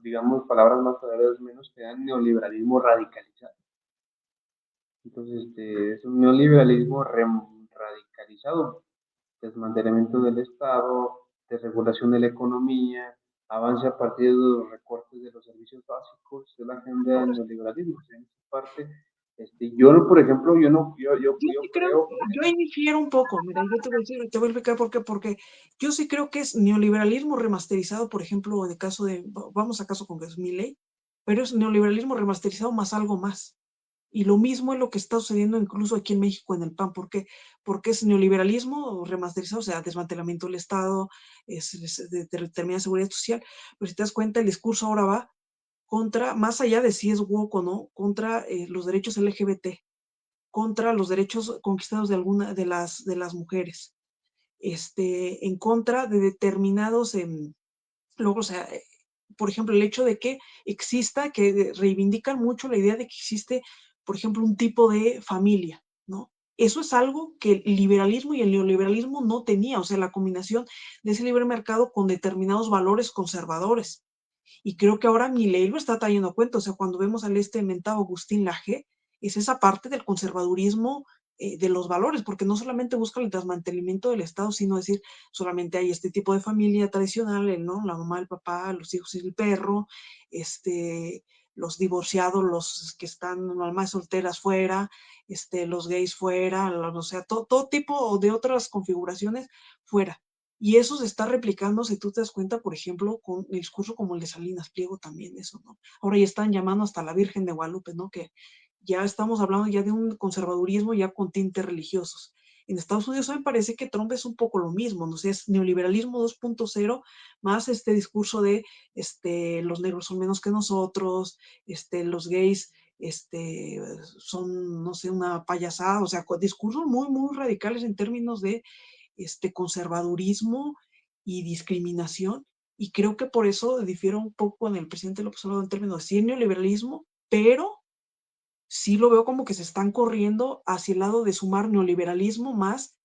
digamos, palabras más palabras menos, que era neoliberalismo radicalizado. Entonces, es un neoliberalismo radicalizado, desmantelamiento del Estado, desregulación de la economía, avance a partir de los recortes de los servicios básicos, de la agenda del Ahora, neoliberalismo. En esa parte, yo, por ejemplo, yo no, yo sí yo creo, creo, yo ahí difiero un poco, mira, yo te voy a decir, te voy a explicar por qué, porque yo sí creo que es neoliberalismo remasterizado, por ejemplo, en el caso de, vamos a caso con que es Milei, pero es neoliberalismo remasterizado más algo más. Y lo mismo es lo que está sucediendo incluso aquí en México en el PAN. ¿Por qué? Porque es neoliberalismo remasterizado, o sea, desmantelamiento del Estado, es determinada seguridad social. Pero si te das cuenta, el discurso ahora va contra, más allá de si es woke o no, contra los derechos LGBT, contra los derechos conquistados de alguna de las mujeres, en contra de determinados luego, o sea, por ejemplo, el hecho de que exista, que reivindican mucho la idea de que existe, por ejemplo, un tipo de familia, ¿no? Eso es algo que el liberalismo y el neoliberalismo no tenía, o sea, la combinación de ese libre mercado con determinados valores conservadores. Y creo que ahora Milei lo está trayendo a cuenta, o sea, cuando vemos al mentado Agustín Laje, es esa parte del conservadurismo de los valores, porque no solamente busca el desmantelamiento del Estado, sino decir, solamente hay este tipo de familia tradicional, ¿no? La mamá, el papá, los hijos y el perro, los divorciados, los que están mamás solteras fuera, los gays fuera, o sea, todo tipo de otras configuraciones fuera. Y eso se está replicando, si tú te das cuenta, por ejemplo, con el discurso como el de Salinas Pliego también, eso, ¿no? Ahora ya están llamando hasta la Virgen de Guadalupe, ¿no? Que ya estamos hablando ya de un conservadurismo ya con tintes religiosos. En Estados Unidos me parece que Trump es un poco lo mismo, ¿no? sé, es neoliberalismo 2.0 más este discurso de los negros son menos que nosotros, los gays son, no sé, una payasada, o sea, discursos muy, muy radicales en términos de conservadurismo y discriminación. Y creo que por eso difiero un poco con el presidente López Obrador en términos de sí neoliberalismo, pero sí lo veo como que se están corriendo hacia el lado de sumar neoliberalismo más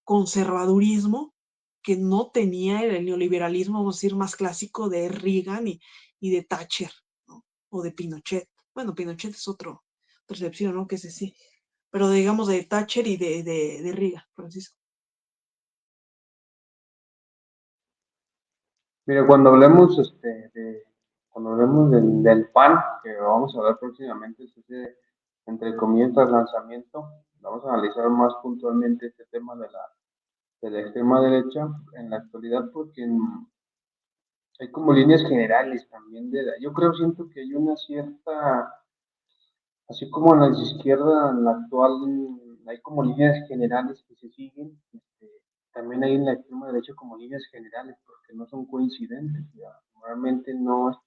conservadurismo que no tenía el neoliberalismo, vamos a decir, más clásico de Reagan y de Thatcher, ¿no? O de Pinochet. Bueno, Pinochet es otra excepción, ¿no? Que ese sí. Pero digamos de Thatcher y de Reagan, Francisco. mira, cuando hablemos, cuando hablemos del PAN, que vamos a ver próximamente, es ese, entre comillas, lanzamiento, vamos a analizar más puntualmente este tema de la extrema derecha en la actualidad, porque hay como líneas generales también yo creo, siento que hay una cierta, así como en la izquierda, en la actual, hay como líneas generales que se siguen, también hay en la extrema derecha como líneas generales, porque no son coincidentes, ya. Realmente no,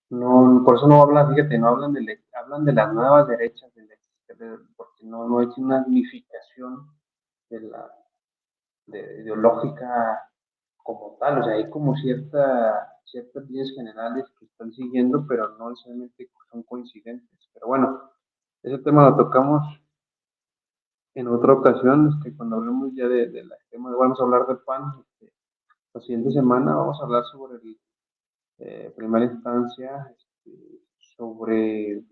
no, por eso no hablan, fíjate, no hablan hablan de las nuevas derechas, porque no es una unificación de ideológica como tal, o sea, hay como ciertas líneas generales que están siguiendo, pero no necesariamente son coincidentes. Pero bueno, ese tema lo tocamos en otra ocasión, cuando hablemos ya de la tema, vamos a hablar del PAN, la siguiente semana vamos a hablar sobre primera instancia, sobre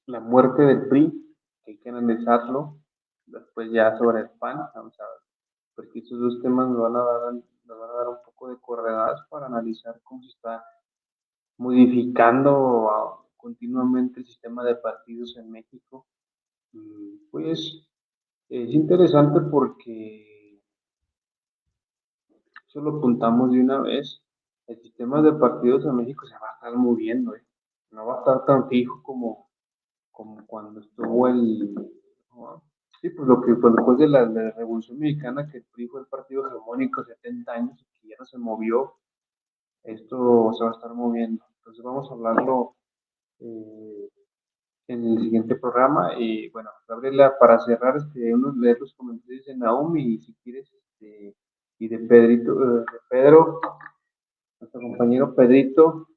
la muerte del PRI, que hay que analizarlo, después ya sobre el PAN, vamos a ver, porque estos dos temas nos van a dar un poco de coordenadas para analizar cómo se está modificando continuamente el sistema de partidos en México. Pues es interesante porque eso lo apuntamos de una vez. El sistema de partidos en México se va a estar moviendo, ¿eh? No va a estar tan fijo como cuando estuvo ¿no? Sí, pues lo que pues después de la Revolución Mexicana, que el PRI fue el partido hegemónico 70 años y que ya no se movió, esto se va a estar moviendo. Entonces vamos a hablarlo eh, en el siguiente programa. Y bueno, Gabriela, para cerrar, unos leer los comentarios de Naomi y si quieres, y de Pedrito, de Pedro, nuestro compañero Pedrito.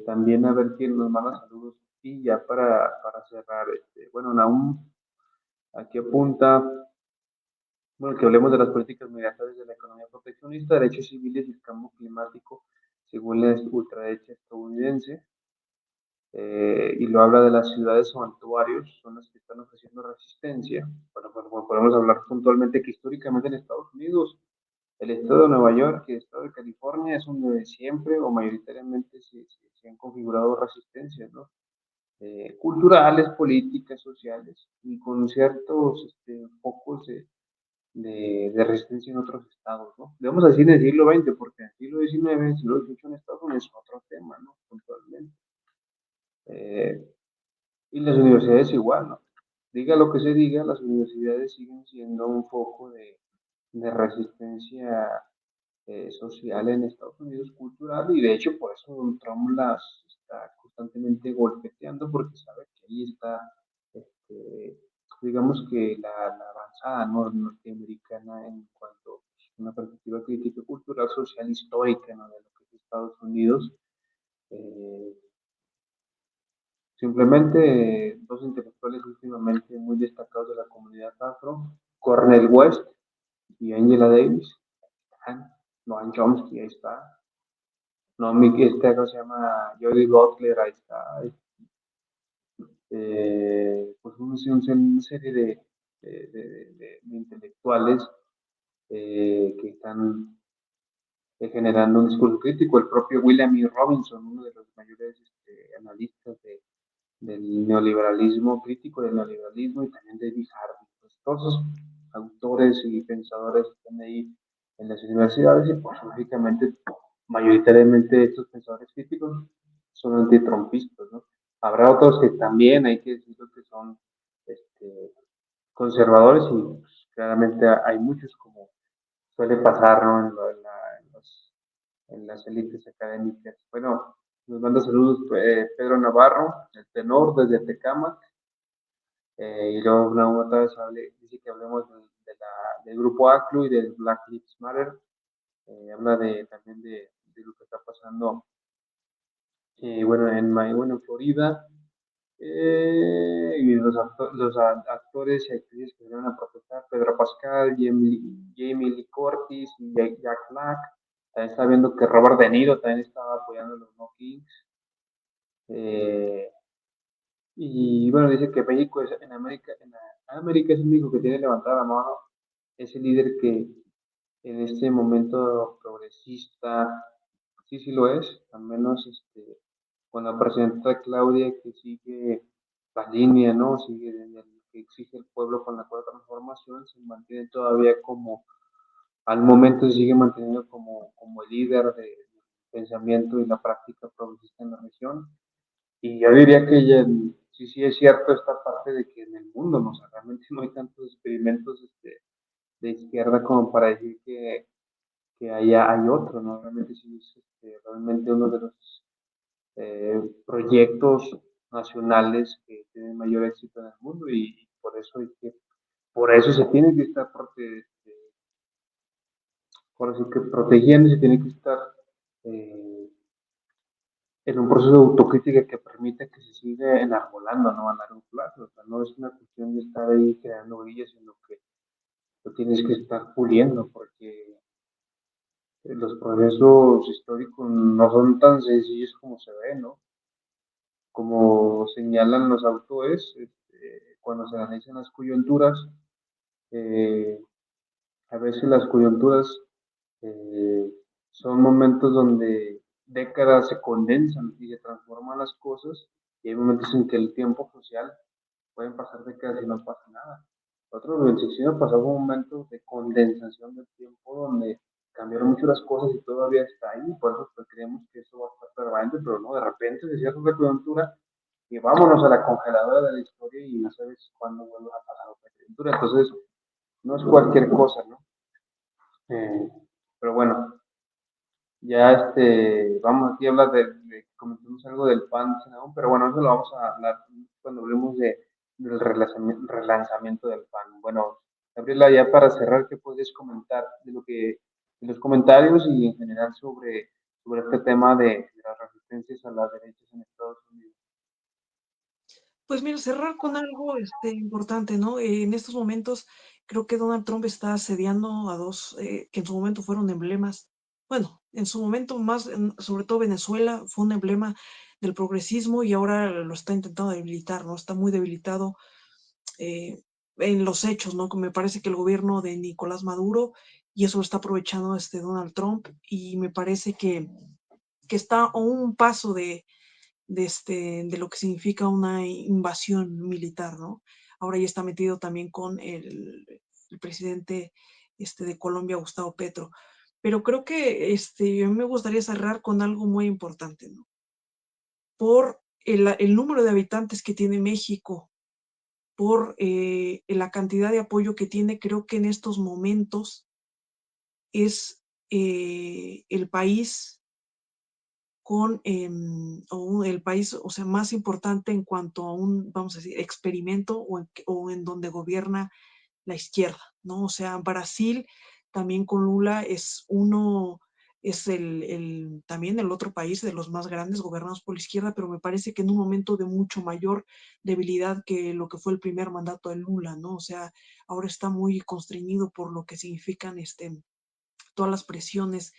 También a ver quién nos manda saludos. Y ya para cerrar, bueno, Naum aquí apunta, bueno, que hablemos de las políticas migratorias de la economía proteccionista, derechos civiles y el cambio climático, según la ultraderecha estadounidense. Y lo habla de las ciudades santuarios, son las que están ofreciendo resistencia. Bueno, podemos hablar puntualmente que históricamente en Estados Unidos, el estado de Nueva York y el estado de California es donde siempre o mayoritariamente se han configurado resistencias, ¿no? Culturales, políticas, sociales, y con ciertos focos de resistencia en otros estados, ¿no? Debemos decir en el siglo XX, porque en el siglo XIX, en el siglo XVIII en Estados Unidos es otro tema, ¿no? Puntualmente. Y las universidades igual, ¿no? Diga lo que se diga, las universidades siguen siendo un foco de resistencia social en Estados Unidos, cultural, y de hecho por eso Donald Trump las está constantemente golpeteando, porque sabe que ahí está, digamos que la avanzada, ¿no?, norteamericana en cuanto a una perspectiva crítica, cultural, social, histórica, ¿no?, de lo que es Estados Unidos. Simplemente dos intelectuales últimamente muy destacados de la comunidad afro, Cornel West y Angela Davis. Noam Chomsky, ahí está. No, ¿cómo se llama? Jody Butler, ahí está. Pues una serie de intelectuales que están generando un discurso crítico. El propio William E. Robinson, uno de los mayores analistas del neoliberalismo, crítico del neoliberalismo, y también David Harvey. Pues todos esos autores y pensadores están ahí en las universidades y, pues, lógicamente, mayoritariamente estos pensadores críticos son antitrumpistas, ¿no? Habrá otros que también hay que decirlo que son conservadores y, pues, claramente hay muchos, como suele pasar, ¿no?, en las élites académicas. Bueno, nos manda saludos Pedro Navarro, el tenor desde Tecámac. Y luego una otra vez dice que hablemos del grupo ACLU y del Black Lives Matter. Habla también de lo que está pasando bueno, en Florida. Y los actores y actrices que van a protestar, Pedro Pascal, Jamie Lee Curtis y Jack Black. También está viendo que Robert De Niro también estaba apoyando a los No Kings. Y bueno, dice que México en América es el único que tiene levantada la mano, es el líder que en este momento progresista, sí lo es, al menos con la presidenta Claudia, que sigue la línea, ¿no? Sigue en el que exige el pueblo con la cuarta transformación, se mantiene todavía como, al momento se sigue manteniendo como el líder de pensamiento y la práctica progresista en la región. Y yo diría que sí es cierto esta parte de que en el mundo, ¿no? O sea, realmente no hay tantos experimentos de izquierda como para decir que hay otro, ¿no? Realmente sí es realmente uno de los proyectos nacionales que tienen mayor éxito en el mundo, y por eso se tiene que estar protegiendo, se tiene que estar en un proceso de autocrítica que permita que se siga enarbolando, ¿no?, a largo plazo. O sea, no es una cuestión de estar ahí creando orillas, sino que lo tienes que estar puliendo, porque los procesos históricos no son tan sencillos como se ve, ¿no? Como señalan los autores, cuando se analizan las coyunturas, a veces las coyunturas son momentos donde décadas se condensan y se transforman las cosas, y hay momentos en que el tiempo social pueden pasar décadas y no pasa nada. Nosotros en el sexenio pasamos momentos de condensación del tiempo donde cambiaron mucho las cosas y todavía está ahí, por eso pues, creemos que eso va a estar permanente, pero no, de repente se cierra la coyuntura y vámonos a la congeladora de la historia y no sabes cuándo vuelve a pasar otra coyuntura. Entonces, no es cualquier cosa, ¿no? Pero bueno, ya vamos aquí a hablar comentamos algo del PAN, pero bueno, eso lo vamos a hablar cuando hablemos del relanzamiento del PAN. Bueno, Gabriela, ya para cerrar, ¿qué puedes comentar de lo que los comentarios y en general sobre este tema de las resistencias a las derechas en Estados Unidos. Pues mira, cerrar con algo importante, ¿no? En estos momentos creo que Donald Trump está asediando a dos que en su momento fueron emblemas. Bueno, en su momento más, sobre todo Venezuela, fue un emblema del progresismo y ahora lo está intentando debilitar, ¿no? Está muy debilitado eh, en los hechos, ¿no? Me parece que el gobierno de Nicolás Maduro, y eso lo está aprovechando Donald Trump, y me parece que está a un paso de lo que significa una invasión militar, ¿no? Ahora ya está metido también con el presidente de Colombia, Gustavo Petro. Pero creo que me gustaría cerrar con algo muy importante, ¿no? Por el número de habitantes que tiene México, por la cantidad de apoyo que tiene, creo que en estos momentos es el país con el país, o sea, más importante en cuanto a un, vamos a decir, experimento o en donde gobierna la izquierda, ¿no? O sea, Brasil también con Lula es también el otro país de los más grandes gobernados por la izquierda, pero me parece que en un momento de mucho mayor debilidad que lo que fue el primer mandato de Lula, ¿no? O sea, ahora está muy constreñido por lo que significan todas las presiones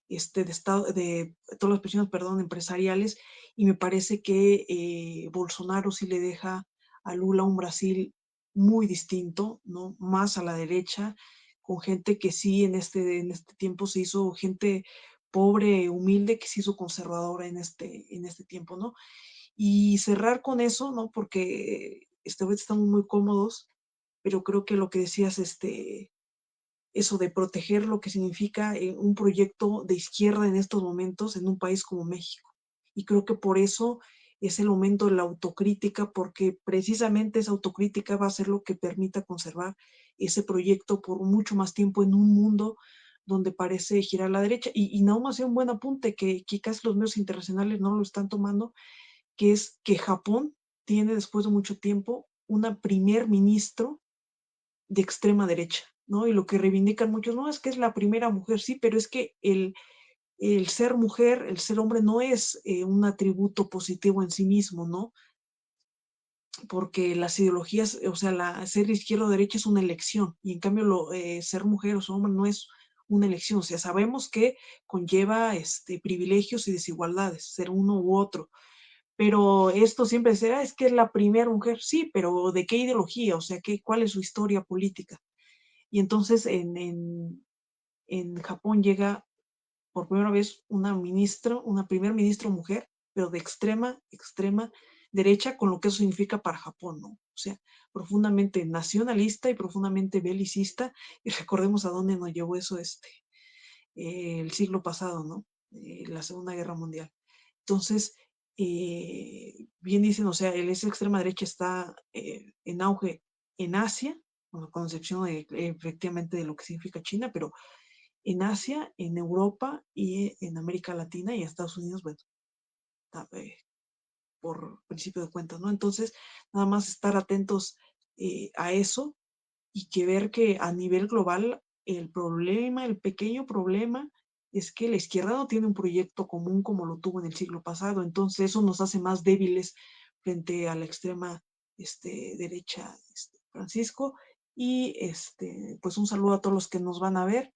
de Estado, de todas las presiones, perdón, empresariales, y me parece que Bolsonaro sí le deja a Lula un Brasil muy distinto, ¿no? Más a la derecha, con gente que sí en este tiempo se hizo gente pobre, humilde, que se hizo conservadora en este tiempo, ¿no? Y cerrar con eso, ¿no? Porque ahorita estamos muy cómodos, pero creo que lo que decías, eso de proteger lo que significa un proyecto de izquierda en estos momentos en un país como México. Y creo que por eso es el momento de la autocrítica, porque precisamente esa autocrítica va a ser lo que permita conservar ese proyecto por mucho más tiempo en un mundo donde parece girar a la derecha. Y nada más hace un buen apunte que casi los medios internacionales no lo están tomando, que es que Japón tiene después de mucho tiempo una primer ministro de extrema derecha, ¿no? Y lo que reivindican muchos, no, es que es la primera mujer, sí, pero es que el ser mujer, el ser hombre no es un atributo positivo en sí mismo, ¿no? Porque las ideologías, o sea, ser izquierda o derecha es una elección, y en cambio ser mujer o ser hombre no es una elección, o sea, sabemos que conlleva privilegios y desigualdades, ser uno u otro, pero esto siempre será, es que es la primera mujer, sí, pero ¿de qué ideología? O sea, ¿cuál es su historia política? Y entonces en Japón llega por primera vez una primer ministro mujer, pero de extrema derecha, con lo que eso significa para Japón, ¿no? O sea, profundamente nacionalista y profundamente belicista, y recordemos a dónde nos llevó eso el siglo pasado, ¿no? La Segunda Guerra Mundial. Entonces, bien dicen, o sea, esa extrema derecha está en auge en Asia, con excepción efectivamente de lo que significa China, pero en Asia, en Europa y en América Latina y Estados Unidos, bueno, por principio de cuentas, ¿no? Entonces, nada más estar atentos a eso y que ver que a nivel global el pequeño problema es que la izquierda no tiene un proyecto común como lo tuvo en el siglo pasado, entonces eso nos hace más débiles frente a la extrema derecha, Francisco, y pues un saludo a todos los que nos van a ver.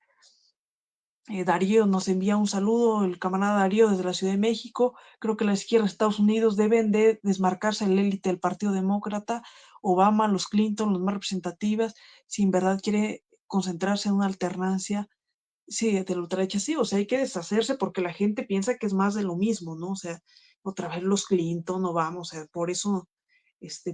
Darío nos envía un saludo, el camarada Darío desde la Ciudad de México. Creo que la izquierda de Estados Unidos deben de desmarcarse en la élite del Partido Demócrata, Obama, los Clinton, los más representativas, si en verdad quiere concentrarse en una alternancia, sí, de la ultraderecha, sí, o sea, hay que deshacerse porque la gente piensa que es más de lo mismo, ¿no? O sea, otra vez los Clinton, Obama, o sea, por eso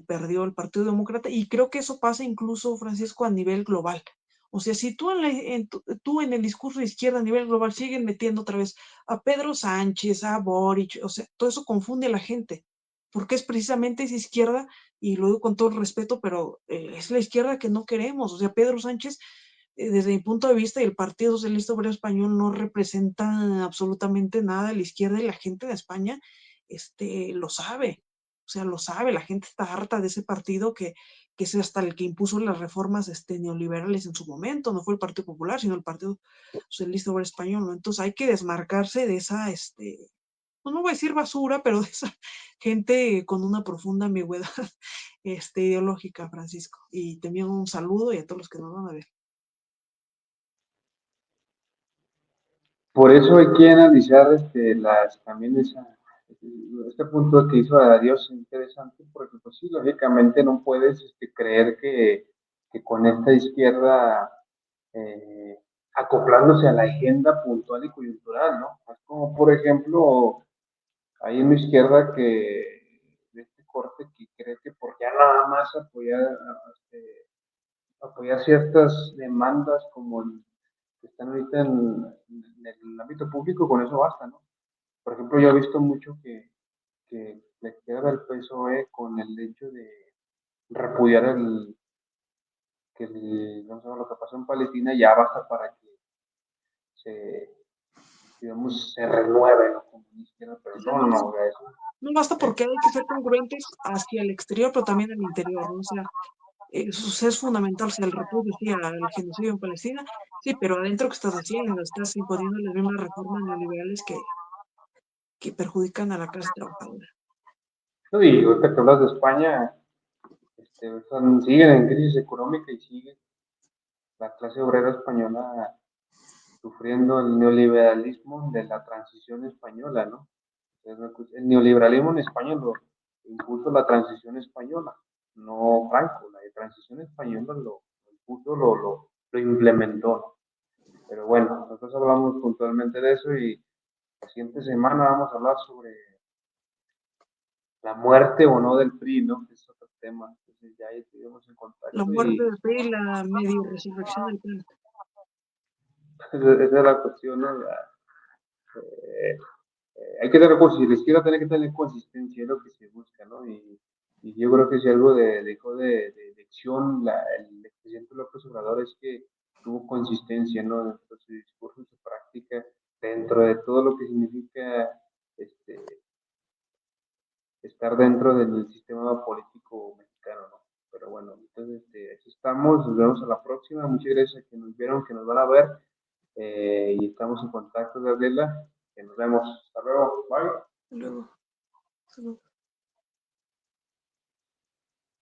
perdió el Partido Demócrata, y creo que eso pasa incluso, Francisco, a nivel global. O sea, si tú en el discurso de izquierda a nivel global siguen metiendo otra vez a Pedro Sánchez, a Boric, o sea, todo eso confunde a la gente, porque es precisamente esa izquierda, y lo digo con todo el respeto, pero es la izquierda que no queremos. O sea, Pedro Sánchez, desde mi punto de vista, y el Partido Socialista Obrero Español no representan absolutamente nada a la izquierda, y la gente de España lo sabe. O sea, lo sabe, la gente está harta de ese partido que es hasta el que impuso las reformas neoliberales en su momento. No fue el Partido Popular, sino el Partido Socialista Obrero Español, ¿no? Entonces hay que desmarcarse de esa, pues no voy a decir basura, pero de esa gente con una profunda ambigüedad ideológica, Francisco. Y te envío un saludo y a todos los que nos van a ver. Por eso hay que analizar también este punto que hizo Darío es interesante, porque pues sí, lógicamente no puedes creer que con esta izquierda eh, acoplándose a la agenda puntual y coyuntural, ¿no? Es como, por ejemplo, hay una izquierda de este corte que cree que por ya nada más apoyar ciertas demandas como que están ahorita en el ámbito público, con eso basta, ¿no? Por ejemplo, yo he visto mucho que la izquierda del PSOE con el hecho de repudiar no sé, lo que pasó en Palestina ya basta para que se, digamos, se renueve, ¿no? Como una izquierda, pero O sea, no, no, eso. no basta porque hay que ser congruentes hacia el exterior, pero también al interior, ¿no? O sea, eso es fundamental, o sea, el repudio sí al genocidio en Palestina, sí, pero adentro, ¿qué estás haciendo? Estás imponiendo las mismas reformas neoliberales que perjudican a la clase trabajadora. No, y ahorita que hablas de España, siguen en crisis económica y sigue la clase obrera española sufriendo el neoliberalismo de la transición española, ¿no? El neoliberalismo en España lo impuso la transición española, no Franco, la transición española lo impuso, lo implementó, ¿no? Pero bueno, nosotros hablamos puntualmente de eso y la siguiente semana vamos a hablar sobre la muerte o no del PRI, ¿no? Que es otro tema. Entonces ya ahí estuvimos en La contacto muerte y del PRI y la medio resurrección del PAN. esa es la cuestión, ¿no? Eh, hay que tener consistencia, la izquierda tiene que tener consistencia, es lo que se busca, ¿no? Y yo creo que si algo dejó de lección el expresidente López Obrador es que tuvo consistencia, ¿no? Dentro de su discurso y su práctica, dentro de todo lo que significa este, estar dentro del sistema político mexicano, ¿no? Pero bueno, entonces aquí estamos, nos vemos a la próxima, muchas gracias a que nos vieron, que nos van a ver, y estamos en contacto, Gabriela, que nos vemos, hasta luego, bye. Luego,